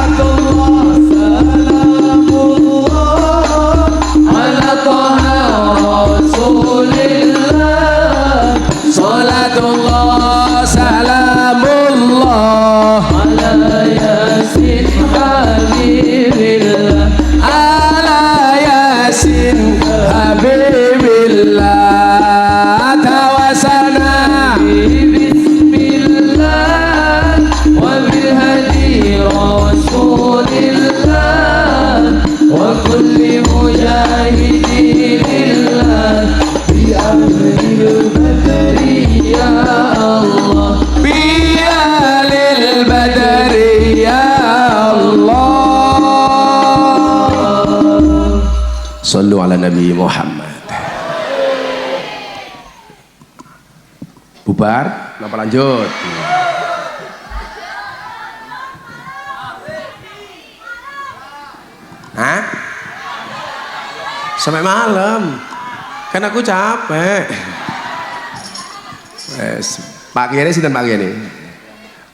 S1: Salatullah salamullah ala Yasin Habibillah ala Yasin Habibillah. Tawasana bismillah wa bilhadi Rasulillah wa kulli mujahidi lillah bi amril badri ya Allah bi alil badri ya Allah. Sallu ala Nabi Muhammad. Bubar, kenapa lanjut? Hah? Sampai malam. Kan aku capek. Pak Kiai sinten Pak Kiai?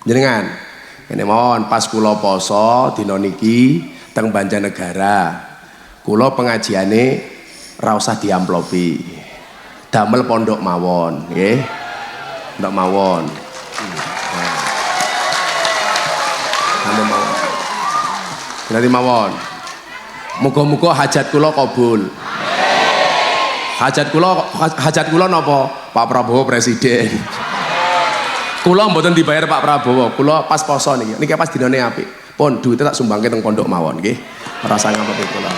S1: Jenengan. Ini mohon pas kula poso dina niki teng Banjarnegara. Kula pengajiane ra usah diamplopi. Damel pondok mawon, nggih. Pondok mawon. Damel mawon. Nanti mawon. Muga-muga hajat kula kabul. Hajat kula napa? Pak Prabowo presiden. Kula mboten dibayar Pak Prabowo, kula pas poso niki. Niki pas dinane apik. Pun duwite tak sumbangke teng pondok mawon nggih. Ora usah ngampet kula.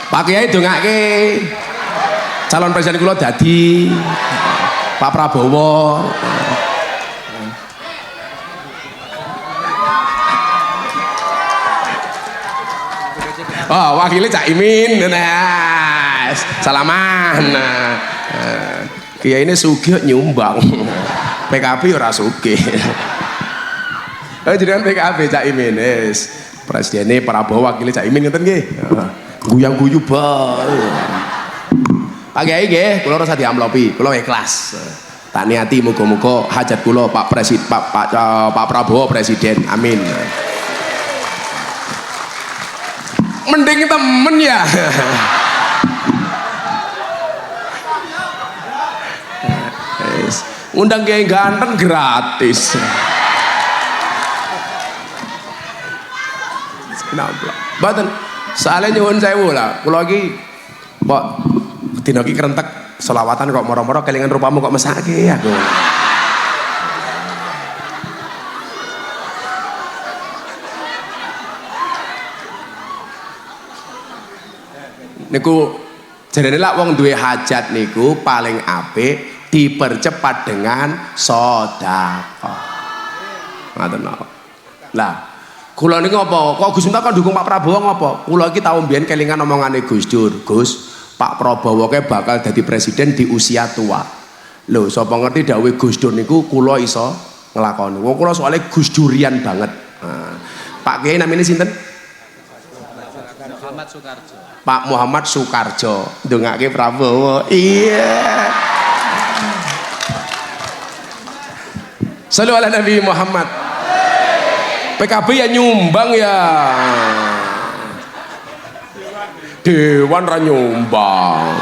S1: Pak Kiai dongake. Calon presiden kula dadi Pak Prabowo. Oh, wakilnya Cak Imin. Nah, salaman. Kiai ini sugih nyumbang. PKB ora sugih. Jenengan PKB Cak Imin. Presidennya Prabowo, wakilnya Cak Imin ngoten nggih. Guyang-guyu bae. Pak Kiai nggih, kula ora usah diamplopi, kula ikhlas. Tak niati muga-muga hajat kula Pak Prabowo presiden. Amin. Mending temen ya. Undang Kiai ganteng gratis. Kenapa? Baten, soalnya nyuwun sewu lah. Kula iki mbok dina iki krentek selawatan kok moro-moro kelingan rupamu kok mesake ya. Niku jarene lak wong duwe hajat niku paling apik dipercepat dengan sedekah. Ngoten napa. Lah, kula niku apa? Kok Gus Miftah kok dukung Pak Prabowo ngopo? Kula iki tau mbiyen kelingan omongane Gus Dur. Gus, Pak Prabowo ke bakal jadi presiden di usia tua. Lho, sapa ngerti dawuh Gus Dur niku kula iso nglakoni. Wong kula soalé Gus Durian banget. Nah, Pak Kiai namanya sinten? Pak Muhammad Soekarjo ndongake Prabowo. Iya. Shallu ala Nabi Muhammad. PKB ya nyumbang ya. Dewan ra nyumbang.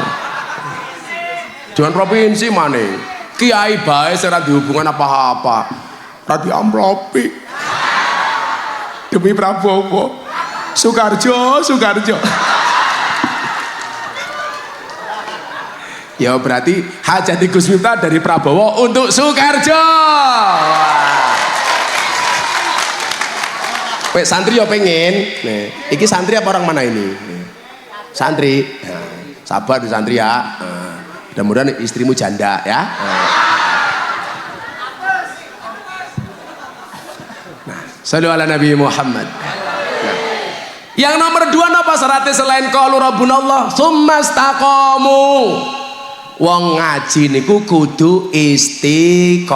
S1: Dewan provinsi mana? Kiai bae ora dihubungan apa-apa. Ra diamplopi. Demi Prabowo. Soekarjo. Ya berarti hajat Gus Miftah dari Prabowo untuk Soekarjo. Santri ya pengen. Nih, iki santri apa orang mana ini? Nih. Santri. Nah, sabar di santri ya. Mudah-mudahan istrimu janda ya. Nah, sallu ala Nabi Muhammad. Yang nomor 2 napa syaratnya selain qaulu rabbunallah tsumastaqamu. Wong ngaji niku kudu istiqomah.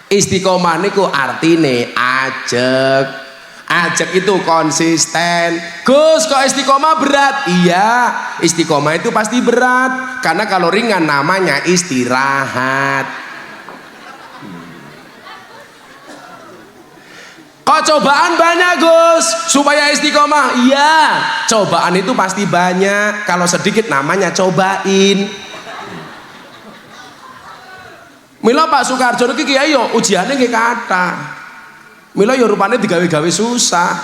S1: Istiqomah niku artine ajeg. Ajeg itu konsisten. Gus kok istiqomah berat? Iya, istiqomah itu pasti berat. Karena kalau ringan namanya istirahat. Kok cobaan banyak Gus supaya istiqomah? Iya, cobaan itu pasti banyak. Kalau sedikit namanya cobain. Mila Pak Soekarjo iki kiai yo ujiane nggih kathah. Mila yo rupane digawe-gawe susah.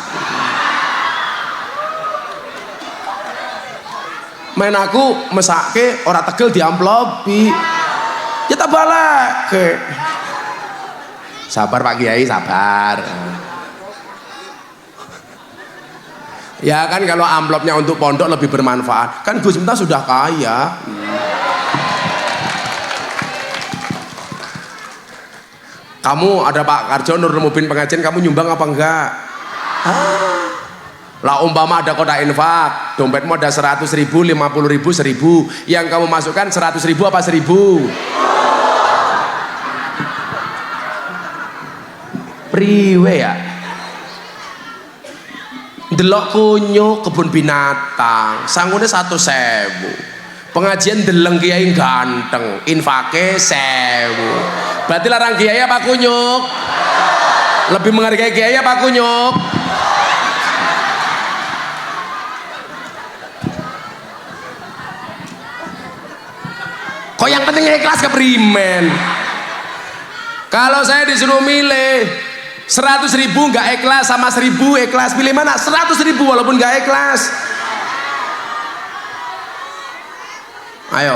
S1: Main aku mesake ora tegel diamplopi. Ya tak balik. Sabar Pak Kiai, sabar. Ya kan kalau amplopnya untuk pondok lebih bermanfaat. Kan Gus Miftah sudah kaya. Kamu ada Pak Karjo Nurul Mubin pengajian, kamu nyumbang apa enggak? Lah umpama ada kotak infak, dompetmu ada 100.000, 50.000, 1.000, yang kamu masukkan 100.000 apa 1.000? Priwe ya? Delok kunyu kebun binatang, sangune 100.000. Pengajian deleng kiai ganteng, infake 1.000. Berarti larang kiai apa kunyuk? Lebih menghargai kiai apa kunyuk? Kok yang penting ikhlas keprimen? Kalau saya disuruh milih 100.000 nggak ikhlas sama 1.000 ikhlas, pilih mana? 100.000 walaupun nggak ikhlas. Ayo,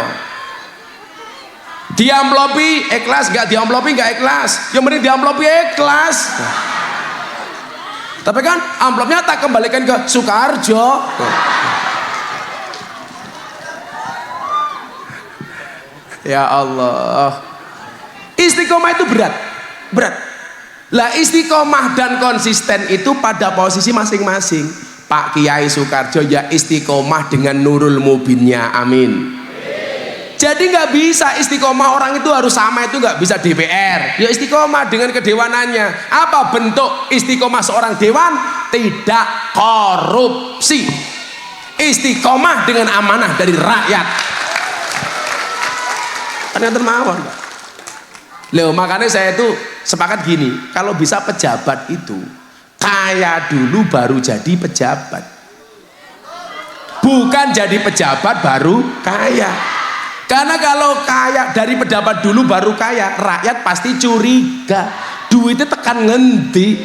S1: diamplopi ikhlas, nggak diamplopi nggak ikhlas. Yang penting diamplopi ikhlas. Tapi kan amplopnya tak kembalikan ke Soekarjo. Ya Allah, istiqomah itu berat. Lah istiqomah dan konsisten itu pada posisi masing-masing. Pak Kiai Soekarjo ya istiqomah dengan Nurul Mubinnya, amin. Jadi nggak bisa istiqomah orang itu harus sama, itu nggak bisa DPR. Ya istiqomah dengan kedewanannya. Apa bentuk istiqomah seorang dewan? Tidak korupsi. Istiqomah dengan amanah dari rakyat. Kan termawar, Pak. Loh, makanya saya itu sepakat gini, kalau bisa pejabat itu kaya dulu baru jadi pejabat. Bukan jadi pejabat baru kaya. Karena kalau kaya dari pejabat dulu baru kaya, rakyat pasti curiga. Duitnya tekan ngendi?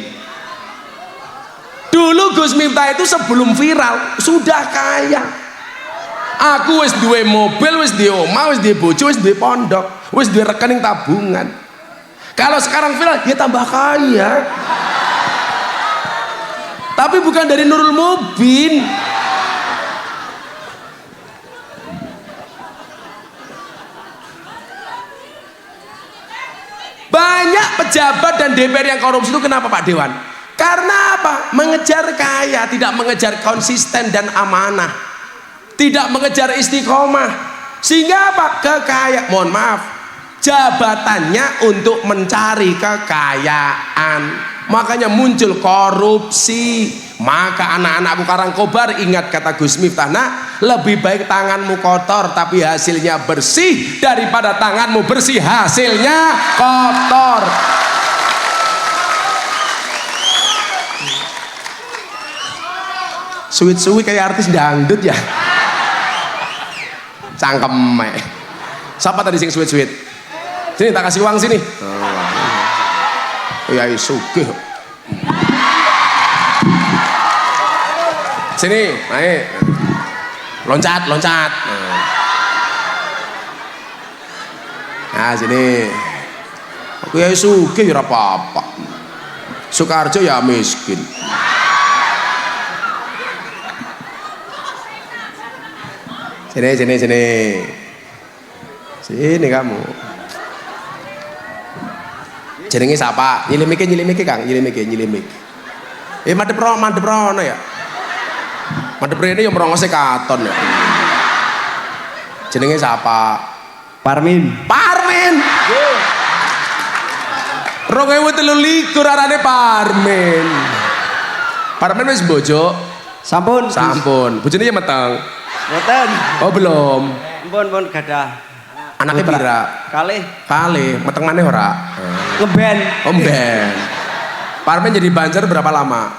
S1: Dulu Gus Miftah itu sebelum viral sudah kaya. Aku wis duwe mobil, wis duwe omah, wis duwe bojo, wis duwe pondok, wis duwe rekening tabungan. Kalau sekarang viral dia tambah kaya. Tapi bukan dari Nurul Mubin. Banyak pejabat dan DPR yang korupsi itu kenapa Pak Dewan? Karena apa? Mengejar kaya, tidak mengejar konsisten dan amanah, tidak mengejar istiqomah. Sehingga apa? Kekayaan, mohon maaf, jabatannya untuk mencari kekayaan, makanya muncul korupsi. Maka anak-anakku Karangkobar, ingat kata Gus Miftah, nak, lebih baik tanganmu kotor tapi hasilnya bersih daripada tanganmu bersih hasilnya kotor. Suwit-suwit kayak artis dangdut ya. Cangkem. Siapa tadi sing suwit-suwit? Sini tak kasih uang sini. Ya sugih. Sini, naik. Loncat. Nah, sini. Aku ya sugih ya apa-apa. Sukarjo ya miskin. Sini. Sini kamu. Jenenge siapa? Nyilimike Kang, nyilimike. Madhep rono ya. Madhep rene yo merongose katon ya. Jenenge siapa?
S2: Parmin.
S1: 2023 arane Parmin. Parmin wis bojo?
S2: Sampun.
S1: Bojone ya meteng.
S2: Mboten.
S1: Oh, belum.
S2: Pun gadah.
S1: Anaknya pira? Kalih, meteng maneh ora?
S2: Ngeben.
S1: Omben. Parmin jadi Banjar berapa lama?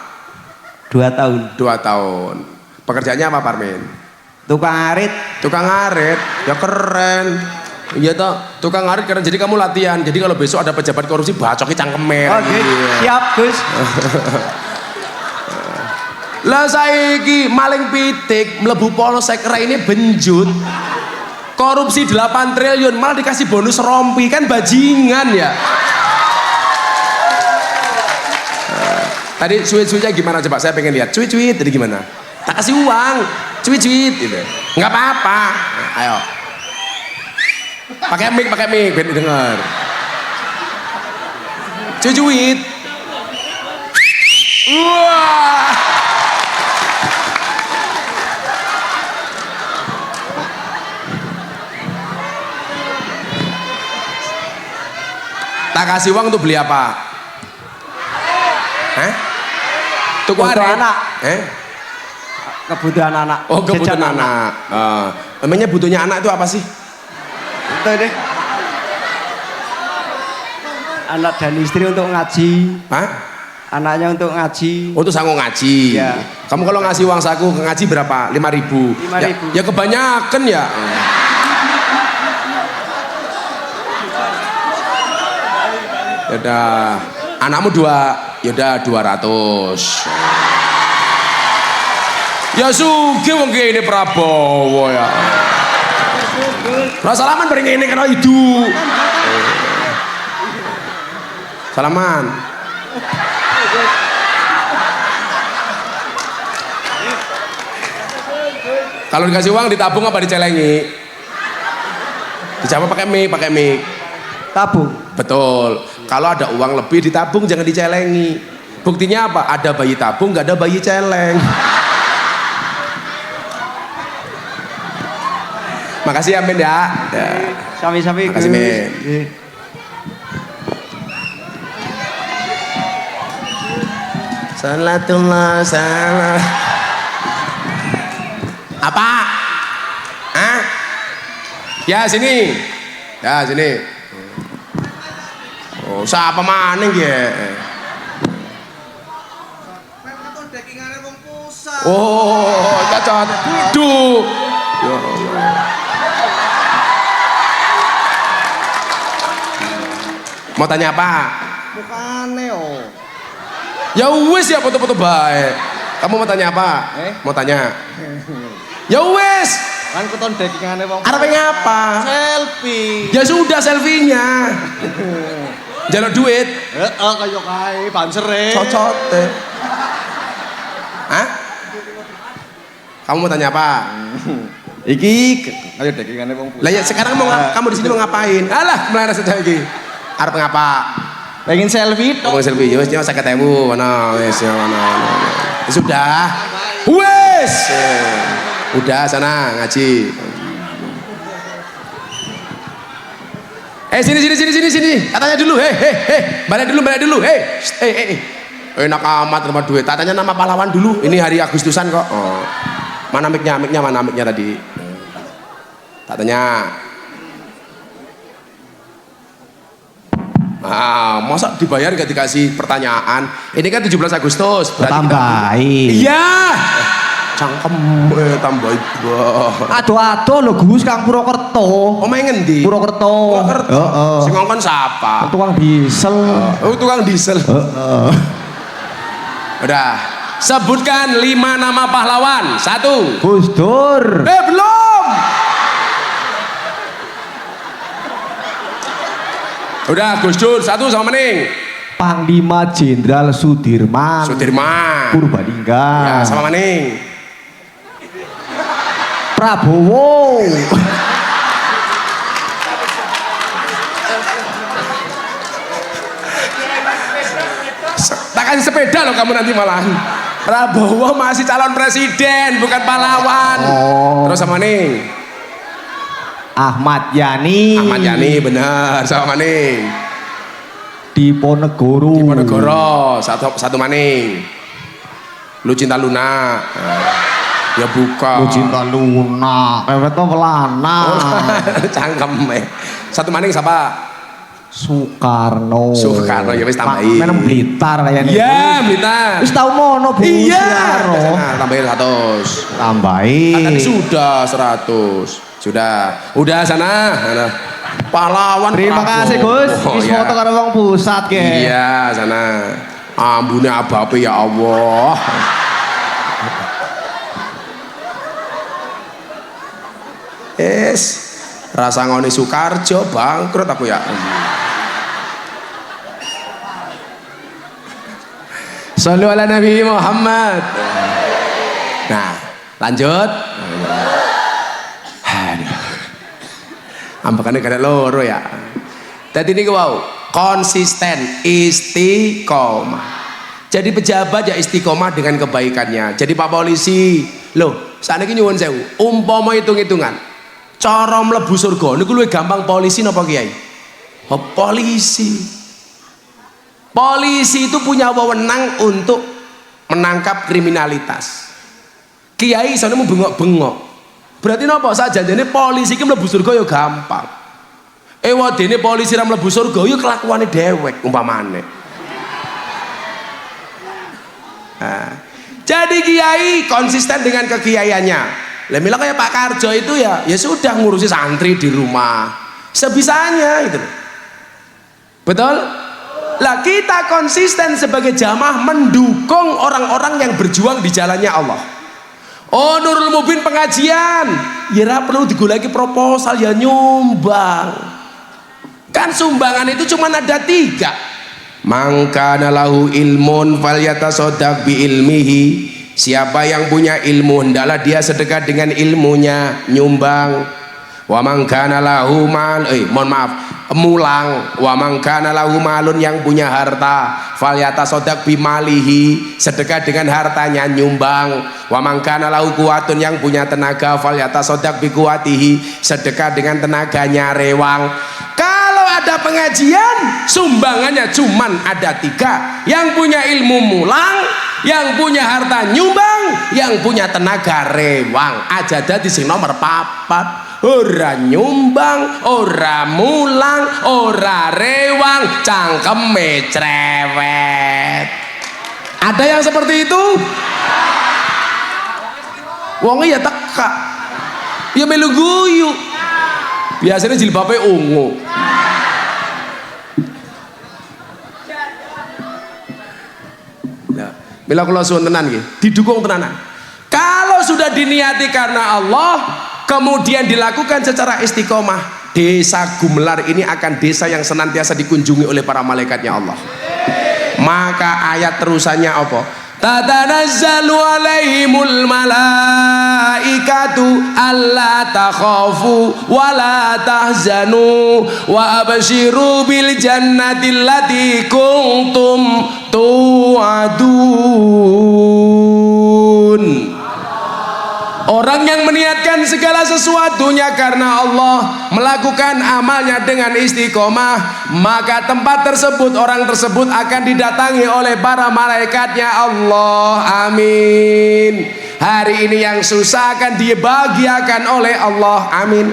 S2: 2 tahun.
S1: 2 tahun. Pekerjaannya apa Parmin?
S2: Tukang ngarit.
S1: Ya keren. Iya toh, tukang ngarit keren. Jadi kamu latihan. Jadi kalau besok ada pejabat korupsi bacoki cangkeme.
S2: Oke. Siap, Gus.
S1: Lah saiki maling pitik mlebu polsek ini benjut. Korupsi 8 triliun malah dikasih bonus rompi, kan bajingan ya. Tadi cuit-cuitnya gimana coba, saya pengen lihat. Cuit-cuit tadi gimana? Tak kasih uang, cuit-cuit gitu. Nggak apa-apa. Ayo. Pakai mic biar didengar. Cuit-cuit. Wah. Tak kasih uang untuk beli apa? Untuk
S2: anak. Kebutuhan anak.
S1: Oh, kebutuhan anak. Emangnya butuhnya anak itu apa sih?
S2: Itu deh. Anak dan istri untuk ngaji. Anaknya untuk ngaji.
S1: Untuk sanggup ngaji.
S2: Ya.
S1: Kamu kalau ngasih uang saku ke ngaji berapa? 5.000.
S2: 5.000.
S1: Ya kebanyakan ya. Yaudah, anakmu 2, yaudah 200. Ya sugih wong kene Prabowo ya. Lah salaman bareng ngene kena idu. Salaman. Kalau dikasih uang ditabung apa dicelengi? Dijawab pakai mic.
S2: Tabung.
S1: Betul. Kalau ada uang lebih ditabung, jangan dicelengi. Buktinya apa? Ada bayi tabung, nggak ada bayi celeng. Makasih ya, Men ya.
S2: Sami-sami.
S1: Makasih, Men. Salatullah salam. Apa? Ya sini. Oh, siapa maning ya? Oh, cacat. Duh. Ya Allah. Mau tanya apa?
S2: Bukane oh.
S1: Ya wis ya foto-foto baik. Kamu mau tanya apa? Mau tanya. Ya wis.
S2: Kan keton dekingane wong.
S1: Arepe ngapa?
S2: Selfie.
S1: Ya sudah selfie-nya. Jaluk duit.
S2: Kaya kae bansere.
S1: Cocote. Kamu mau tanya apa?
S2: Iki kaya dekingane wong.
S1: Lah ya sekarang kamu di sini mau ngapain? Alah, melaras saja iki. Arep ngapa?
S2: Pengen selfie tok.
S1: Mau selfie, ya wis nyawa 50.000, mana wis ya mana. Sudah. Wis. Udah sana ngaji. Sini. Katanya dulu. Balik dulu. Enak amat terima duit. Tak tanya nama pahlawan dulu. Ini hari Agustusan kok. Oh. Mana mic-nya? Mana mic-nya tadi? Tak tanya. Masa dibayar gak dikasih pertanyaan? Ini kan 17 Agustus.
S2: Tambahin.
S1: Iya. Cangkem tambahin.
S2: Ado-ado lho Gus Kang Purwokerto.
S1: Omahe ngendi?
S2: Purwokerto.
S1: Heeh. Sing ngongkon sapa?
S2: Tukang diesel.
S1: Oh, tukang diesel. Udah. Sebutkan 5 nama pahlawan. 1.
S2: Gus Dur.
S1: Belum. Udah Gus Dur 1 sama Mening.
S2: Panglima Jenderal Sudirman. Purbalingga.
S1: Ya, sama Mening.
S2: Prabowo.
S1: Tak kasih sepeda loh kamu nanti malahan. Prabowo masih calon presiden, bukan pahlawan. Terus sama Mening.
S2: Ahmad Yani.
S1: Ahmad Yani benar, sama Maning.
S2: Diponegoro.
S1: Satu Maning. Lu cinta Luna. Ya buka.
S2: Lu cinta Luna. Mewet to pelana.
S1: Cangkem. Satu Maning siapa?
S2: Soekarno
S1: ya wis tambahin.
S2: Meneng Blitar kayaknya.
S1: Iya, Blitar.
S2: Wis tau mono Bu.
S1: Iya. Tambahin 100.
S2: Tambahin.
S1: Tadi sudah 100. Sudah. Udah sana. Pahlawan.
S2: Terima kasih Gus. Wis foto karo wong pusat ke.
S1: Iya, sana. Ambune abape ya Allah. Rasa ngoni Soekarjo bangkrut aku ya. Shallu ala Nabi Muhammad. Nah, lanjut. Ambekannya gak ada loro ya. Tadi ini wow, konsisten, istiqomah. Jadi pejabat ya istiqomah dengan kebaikannya. Jadi Pak Polisi, loh, saat ini nyuwun sewu, umpama hitung-hitungan, cara mlebu surga, ini luwih gampang polisi napa kiai? Polisi. Polisi itu punya wewenang untuk menangkap kriminalitas. Kiai soalnya mau bengok-bengok. Berarti napa saja jadi polisi ki mlebu surga ya gampang. Wadene polisi ra mlebu surga ya kelakuane dewek umpamane. Nah, jadi kiai konsisten dengan kekiaiannya. Lah mila kayak Pak Karjo itu ya sudah ngurusi santri di rumah sebisanya itu. Betul? Lah kita konsisten sebagai jamaah mendukung orang-orang yang berjuang di jalannya Allah. Oh Nurul Mubin pengajian, ya ra perlu digoleki proposal ya nyumbang. Kan sumbangan itu cuma ada 3. Mangkana lahu ilmun falyatasaddaq bi ilmihi. Siapa yang punya ilmu hendaklah dia sedekah dengan ilmunya, nyumbang. Wa mangkana lahu mal mulang wa mangkana lahu malun yang punya harta falyatasaddaq bi malihi, sedekah dengan hartanya, nyumbang. Wa mangkana lahu kuwatun yang punya tenaga falyatasaddaq bi kuwatihi, sedekah dengan tenaganya, rewang. Kalau ada pengajian sumbangannya cuman ada 3, yang punya ilmu mulang, yang punya harta nyumbang, yang punya tenaga rewang. Aja dadi sing nomor 4. Ora nyumbang, ora mulang, ora rewang, cangkeme cerewet. Ada yang seperti itu? Wongnya ya teka, ya melu guyu. Biasanya jilbabnya ungu. Nah, bila kula suwun tenan nggih, didukung tenanan. Kalau sudah diniati karena Allah, kemudian dilakukan secara istiqomah, desa Gumelar ini akan desa yang senantiasa dikunjungi oleh para malaikatnya Allah. Maka ayat terusannya apa? Tatanazzalu alaihimul malaikatu alla takhafu wa la tahzanu wa abshiru bil jannati allati kuntum tu'adun. Orang yang meniatkan segala sesuatunya karena Allah, melakukan amalnya dengan istiqomah, maka tempat tersebut, orang tersebut akan didatangi oleh para malaikatnya Allah. Amin. Hari ini yang susah akan dibahagiakan oleh Allah. Amin.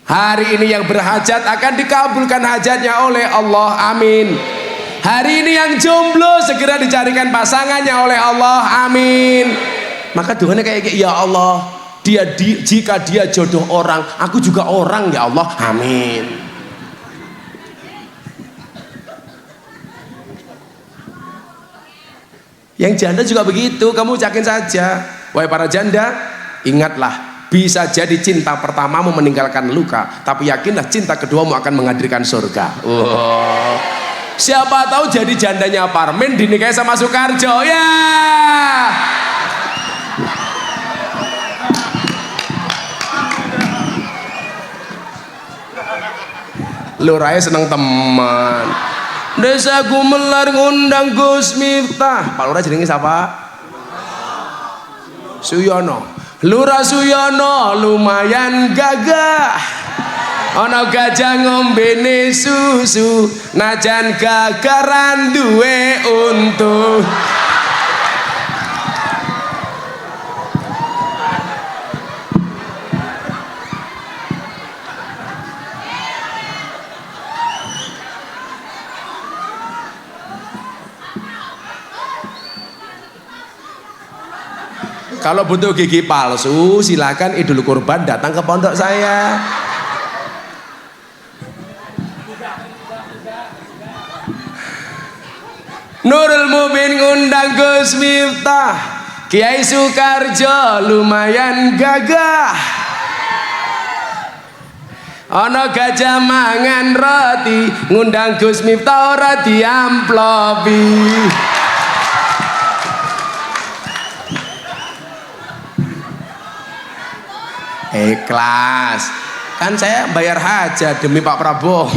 S1: Hari ini yang berhajat akan dikabulkan hajatnya oleh Allah. Amin. Hari ini yang jomblo segera dicarikan pasangannya oleh Allah. Amin. Maka doanya kayak ya Allah, jika dia jodoh orang, aku juga orang ya Allah. Amin. Yang janda juga begitu, kamu ucapin saja. Wahai para janda, ingatlah, bisa jadi cinta pertamamu meninggalkan luka, tapi yakinlah cinta keduamu akan menghadirkan surga. Siapa tahu jadi jandanya Parmin dinikahi sama Soekarjo ya. Lurahnya seneng teman. Desa Gumelar ngundang Gus Miftah. Pak Lurah jenenge siapa? Suyono. Lurah Suyono lumayan gagah. Ana gajah ngombene susu, najan gagaran duwe untu. Kalau butuh gigi palsu, silakan Idul Kurban datang ke pondok saya. Nurul Mubin ngundang Gus Miftah. Kiai Soekarjo lumayan gagah. Ana gajah mangan roti, ngundang Gus Miftah ora diamplopi. Ikhlas, kan saya bayar hajat demi Pak Prabowo.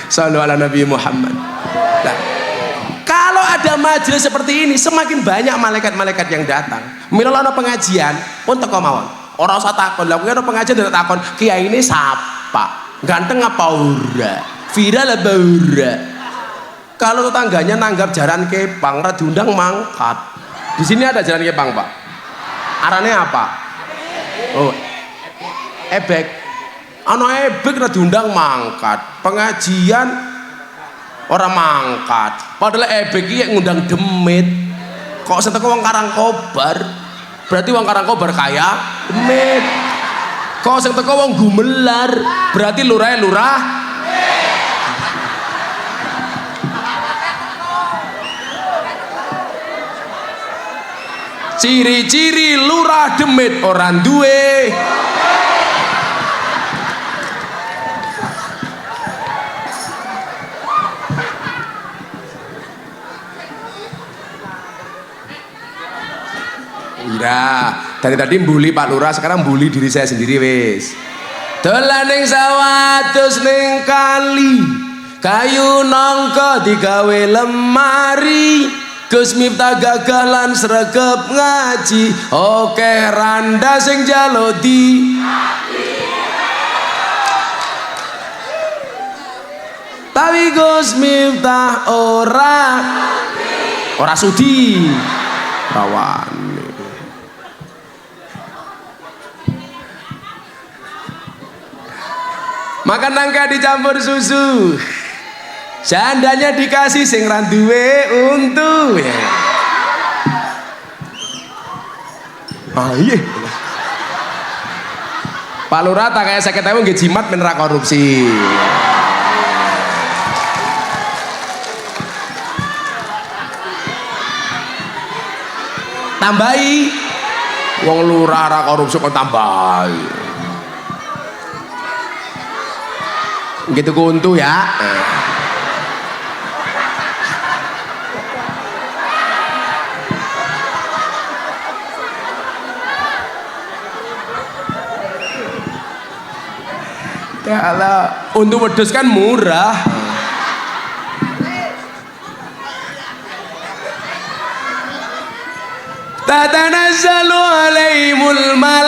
S1: Sallu ala Nabi Muhammad. Nah, kalau ada majelis seperti ini, semakin banyak malaikat-malaikat yang datang. Mila ana pengajian pun teko mawon. Ora usah takon. Lah kuwi ana pengajian ndak takon, kiai ini sapa? Ganteng apa ora? Viral apa ora? Kalau tetangganya nanggap jaran kepang, ora diundang mangkat. Di sini ada jaran kepang, Pak. Arane apa? Oh, ebek. Ana ebek ora diundang mangkat. Pengajian orang mangkat. Padahal ebek iki ngundang demit. Kok sing teko wong Karangkobar? Berarti wong Karangkobar kaya demit. Kok sing teko wong Gumelar? Berarti lurah. Ciri-ciri lurah demit orang duwe. Dari tadi bully Pak Lurah, sekarang bully diri saya sendiri wis. Dolan ning sawah terus ning kali, kayu nangka digawe lemari. Gus Miftah gagah lan sregep ngaji, oke randa sing njaluk di. Tapi Gus Miftah ora sudi. Rawan. Makan nangka dicampur susu, jandanya dikasih sing randuwe untu. Iya. Pak Lurah tak kayak 50.000 nggih jimat men ra korupsi. Tambahi wong lurah ra korupsi kok tambahi. Gitu kuntu ya. Kalau untuk wedhus kan murah. tatanazzalu alaihimul malaikatu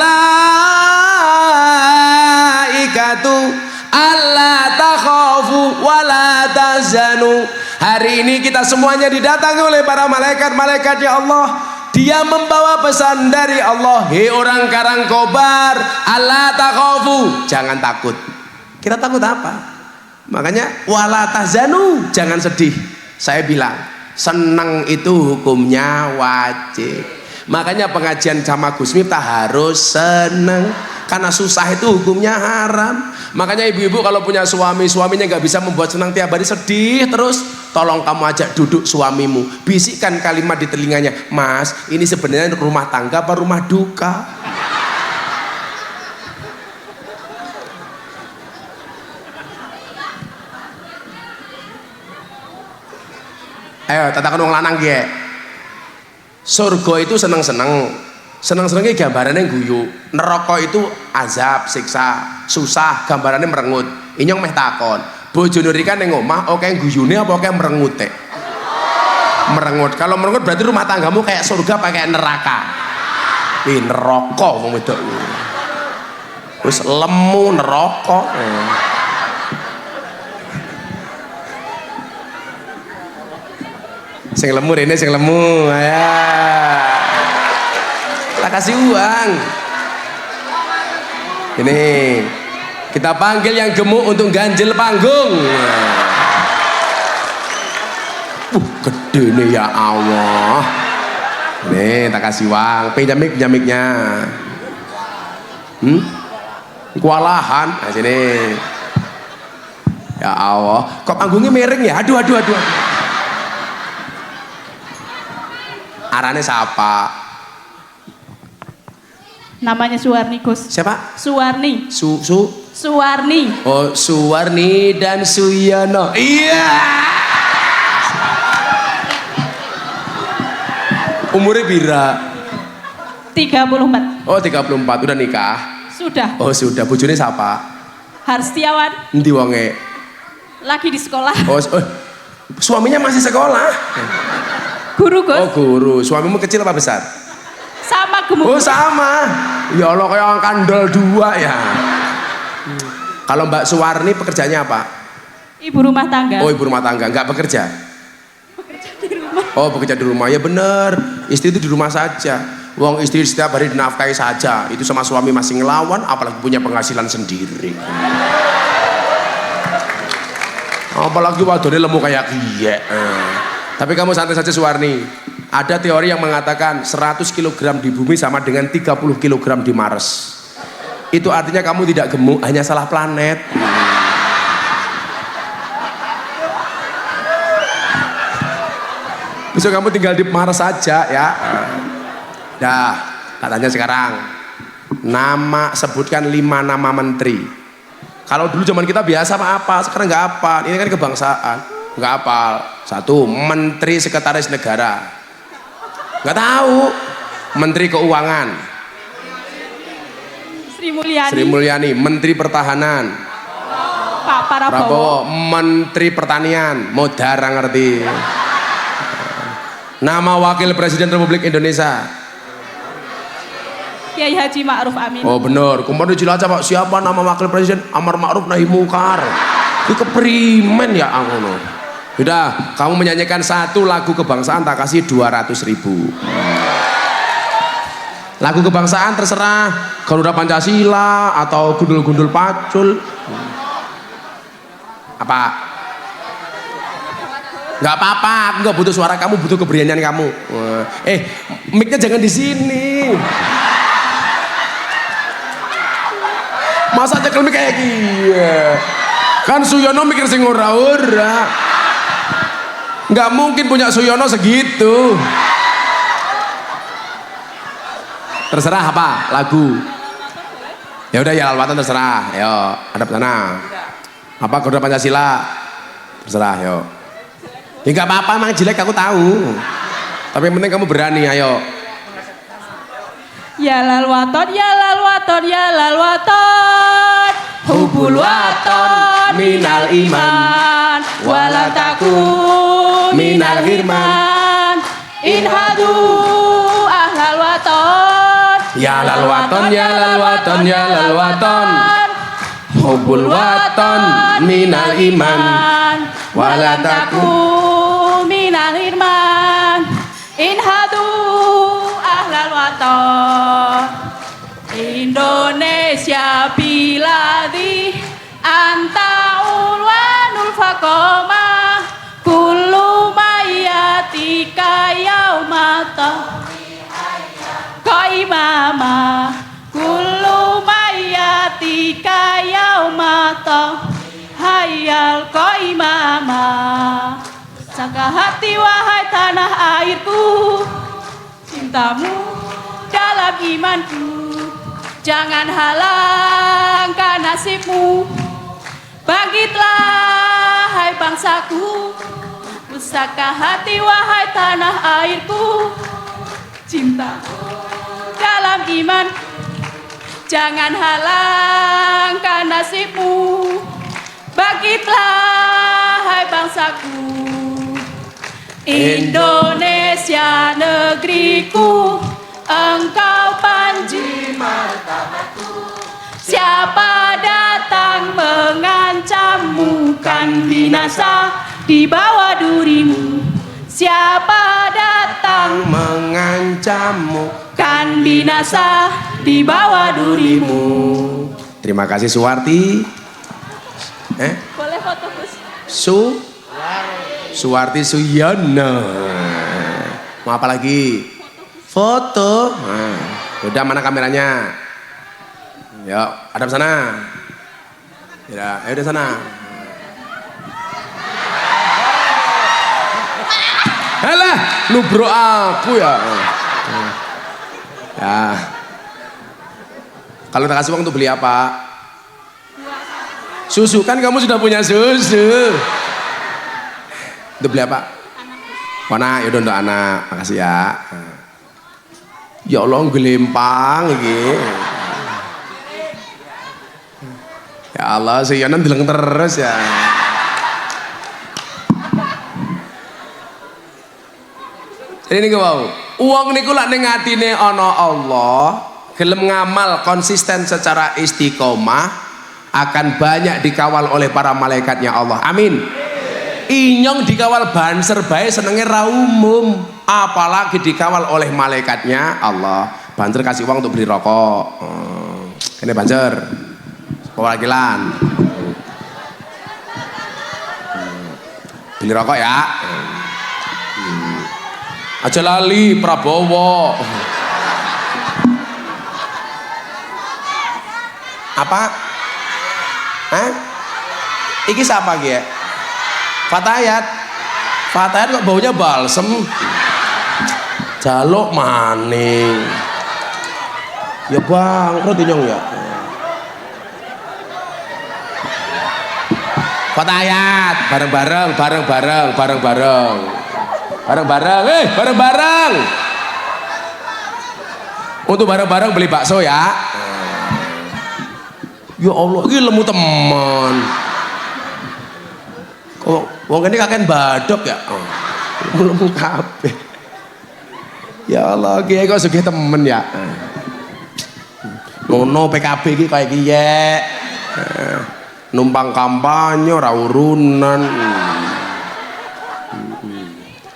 S1: alla takhafu wala tahzanu. Hari ini kita semuanya didatangi oleh para malaikat-malaikat ya Allah. Dia membawa pesan dari Allah. Hei orang Karangkobar, alla takhafu, jangan takut. Kita takut apa? Makanya wala tahzanu, jangan sedih. Saya bilang senang itu hukumnya wajib. Makanya pengajian sama Gus Miftah harus senang, karena susah itu hukumnya haram. Makanya ibu-ibu kalau punya suami, suaminya nggak bisa membuat senang tiap hari, sedih terus, tolong kamu ajak duduk suamimu, bisikkan kalimat di telinganya, Mas, ini sebenarnya rumah tangga apa rumah duka? Ayo tatakan wong lanang ge. Surga itu seneng-seneng, seneng-senengnya gambarannya guyu. Neraka itu azab, siksa, susah, gambarannya merengut. Inyong meh takon, bojone rikan ning omah oke guyune apa oke merengute? Merengut. Kalau merengut berarti rumah tanggamu kayak surga apa kayak neraka? Ih, neraka wong wedok. Wis lemu neraka. Sing lemu rene, sing lemu, ya. Tak kasih uang. Ini kita panggil yang gemuk untuk ganjil panggung. Gede nih ya Allah. Nih tak kasih uang. Pinjamiknya. Kewalahan. Nah sini. Ya Allah. Kok panggungnya miring ya? Aduh. Arane siapa?
S3: Namanya Suwarni, Gus.
S1: Siapa?
S3: Suwarni.
S1: Suwarni. Oh, Suwarni dan Suyono. Iya. Umurnya bira?
S3: 34.
S1: Oh, 34. Udah nikah?
S3: Sudah.
S1: Oh, sudah. Bojone siapa?
S3: Harstiawan.
S1: Endi wonge?
S3: Lagi di sekolah.
S1: Oh, suaminya masih sekolah?
S3: Guru, Gus.
S1: Oh, guru. Suamimu kecil apa besar?
S3: Sama gemuk.
S1: Oh, sama. Ya Allah, kayak kandel dua ya. Kalau Mbak Suwarni pekerjaannya apa?
S3: Ibu rumah tangga.
S1: Oh, ibu rumah tangga, nggak bekerja?
S3: Bekerja di rumah.
S1: Oh, bekerja di rumah. Ya bener, istri itu di rumah saja. Wong istri setiap hari dinafkahi saja. Itu sama suami masih ngelawan, apalagi punya penghasilan sendiri. Apalagi wadone lemu kayak gie. Tapi kamu santai saja Suwarni. Ada teori yang mengatakan 100 kg di bumi sama dengan 30 kg di Mars. Itu artinya kamu tidak gemuk, hanya salah planet. Besok kamu tinggal di Mars saja ya. Dah, katanya sekarang sebutkan 5 nama menteri. Kalau dulu zaman kita biasa apa? Sekarang nggak apa. Ini kan kebangsaan. Nggak hafal. 1, Menteri Sekretaris Negara. Nggak tahu. Menteri Keuangan. Sri Mulyani. Menteri Pertahanan.
S3: Pak Prabowo.
S1: Menteri Pertanian. Modar ngerti. Nama Wakil Presiden Republik Indonesia.
S3: Kiai Haji Ma'ruf Amin.
S1: Oh benar. Kemarin di Cilacap Pak, siapa nama Wakil Presiden? Amar Ma'ruf Nahi Mungkar. Itu keprimen ya angono. Sudah, kamu menyanyikan 1 lagu kebangsaan tak kasih 200.000. Lagu kebangsaan terserah, Garuda Pancasila atau gundul-gundul pacul. Apa? Nggak apa-apa, aku nggak butuh suara kamu, butuh keberanian kamu. Mic-nya jangan di sini. Masa aja mic kayak gini? Kan Suyono mikir sing ora-ora. Nggak mungkin punya Suyono segitu. Terserah apa lagu. Ya udah ya Alwatan terserah. Yo, hadap sana. Apa Garuda Pancasila? Terserah, yo. Ya nggak apa-apa, emang jelek aku tahu. Tapi yang penting kamu berani, ayo.
S3: Ya lal waton, ya lal waton, ya lal waton. Hubul waton minal iman, wala takun minal hirman. In hadu ahlal
S1: Ya lal waton, ya lal waton, ya lal waton. Hubul waton minal iman. Wala taku
S3: minal irman. Inhadu ahlal waton. Indonesia biladi anta ulwanul faqoma kullu mayatika yaumata qaimama kullu mayatika yaumata hayal qaimama. Sangka hati wahai tanah airku, cintamu dalam imanku. Jangan halangkan nasibmu. Bangkitlah hai bangsaku. Pusaka hati wahai tanah airku, cinta dalam iman. Jangan halangkan nasibmu. Bangkitlah hai bangsaku. Indonesia negeriku, engkau panji martabatku. Siapa datang mengancammu kan binasa di bawah durimu. Siapa datang
S1: mengancammu
S3: kan binasa di bawah durimu.
S1: Terima kasih Suwarti.
S3: Boleh foto Gus?
S1: Suwarti Suyana. Mau apa lagi? Foto. Nah, udah mana kameranya? Ya, ada di sana. Ya, ayo di sana. Alah, lu bro aku ya. Ya. Kalau tak kasih uang untuk beli apa? Susu, kan kamu sudah punya susu. Untuk beli apa? Mana? Yaudah untuk anak. Makasih ya. Ya Allah, gelempang iki. Ya Allah, Yonan dileng terus ya. Jadi ini wow, uang niku lak ning atine ana Allah, gelem ngamal konsisten secara istiqomah, akan banyak dikawal oleh para malaikatnya Allah. Amin. Inyong dikawal banser bae senenge ra umum, apalagi dikawal oleh malaikatnya Allah. Banser kasih uang untuk beli rokok. Ini banser. Perwakilan. Beli rokok ya. Aja lali Prabowo. Apa? Iki siapa ki ya? Fatayat. Fatayat kok baunya balsem. Jaluk maning. Ya bang, roti nyong ya. Fatayat, bareng-bareng. Bareng-bareng. Untuk bareng-bareng beli bakso ya. Ya Allah, ini lemu teman. Kok wong ini kakek badok ya? Lemu kabeh. Ya Allah, kiye kok sugih temen ya. Ngono PKB iki kaya kiye. Numpang kampanye ora urunan.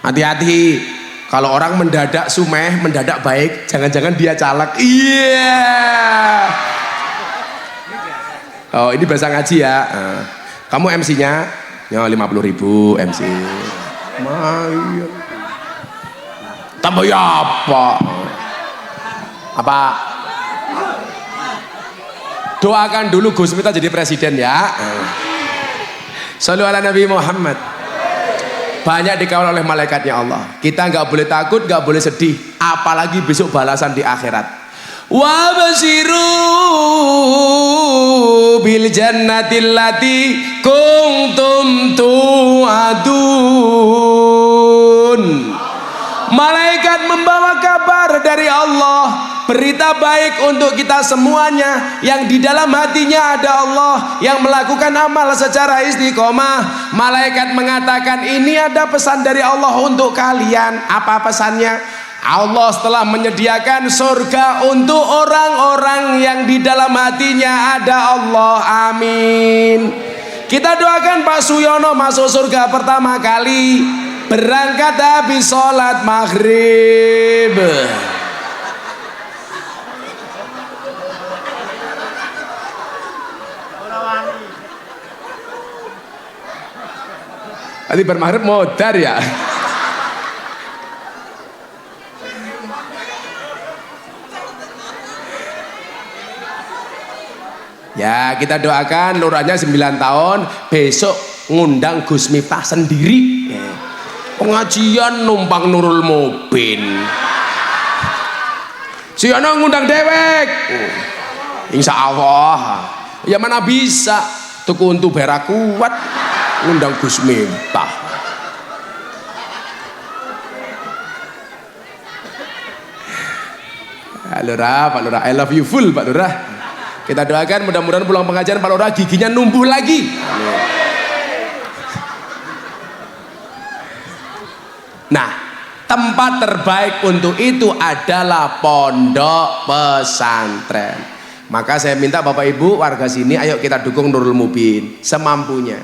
S1: Hati-hati, kalau orang mendadak sumeh, mendadak baik, jangan-jangan dia caleg. Iya. Oh, ini bahasa ngaji ya. Kamu MC-nya? Ya 50.000 MC. Mayo. Tambah ya apa? Apa? Doakan dulu Gus Miftah jadi presiden ya. Shallu ala Nabi Muhammad. Banyak dikawal oleh malaikatnya Allah. Kita nggak boleh takut, nggak boleh sedih, apalagi besok balasan di akhirat. Wa basiru bil jannatil lati kuntum tu'adun. Malaikat membawa kabar dari Allah, berita baik untuk kita semuanya. Yang di dalam hatinya ada Allah, yang melakukan amal secara istiqomah. Malaikat mengatakan, ini ada pesan dari Allah untuk kalian. Apa pesannya? Allah telah menyediakan surga untuk orang-orang yang di dalam hatinya ada Allah. Amin. Kita doakan Pak Suyono masuk surga pertama kali berangkat habis sholat maghrib. Tadi bermaghrib modar ya. Ya kita doakan lurahnya 9 tahun besok ngundang Gus Miftah sendiri pengajian numpang Nurul Mubin. Siono ngundang dewek insya Allah ya mana bisa tuku untuk berak kuat ngundang Gus Miftah. Pak Lurah I love you full Pak Lurah. Kita doakan mudah-mudahan pulang pengajian Pak Lurah giginya numbuh lagi. Nah, tempat terbaik untuk itu adalah pondok pesantren. Maka saya minta Bapak Ibu warga sini, ayo kita dukung Nurul Mubin semampunya.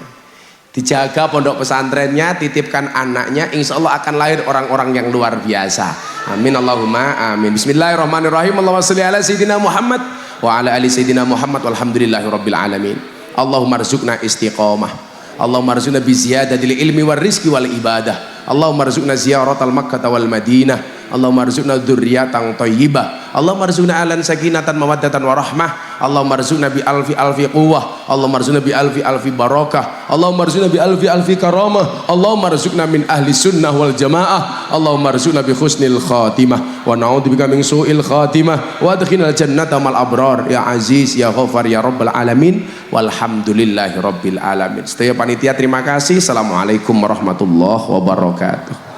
S1: Dijaga pondok pesantrennya, titipkan anaknya, insya Allah akan lahir orang-orang yang luar biasa. Amin Allahumma amin. Bismillahirrahmanirrahim. Allahumma sholli ala sayyidina Muhammad wa ala ali sayyidina Muhammad walhamdulillahi rabbil alamin. Allahumma rzuqna istiqamah, Allahumma rzuqna bi ziyadatil ilmi war rizqi wal ibadah, Allahumma rzuqna ziyaratal Makkah wal Madinah, Allahumma rzuqna dzurriyyatan thayyibah, Allahumma rzuqna alan sakinatan mawaddatan warahmah, Allahumma rzuqna bi alfi alfi quwwah, Allahumma rzuqna bi alfi alfi barakah, Allahumma rzuqna bi alfi alfi karamah, Allahumma rzuqna min ahli sunnah wal jamaah, Allahumma rzuqna bi husnil khatimah wa na'udzubika min su'il khatimah wa adkhilnal jannata mal abrar ya aziz ya ghafar ya rabbal alamin walhamdulillahi rabbil alamin. Setia panitia terima kasih. Assalamualaikum warahmatullahi wabarakatuh.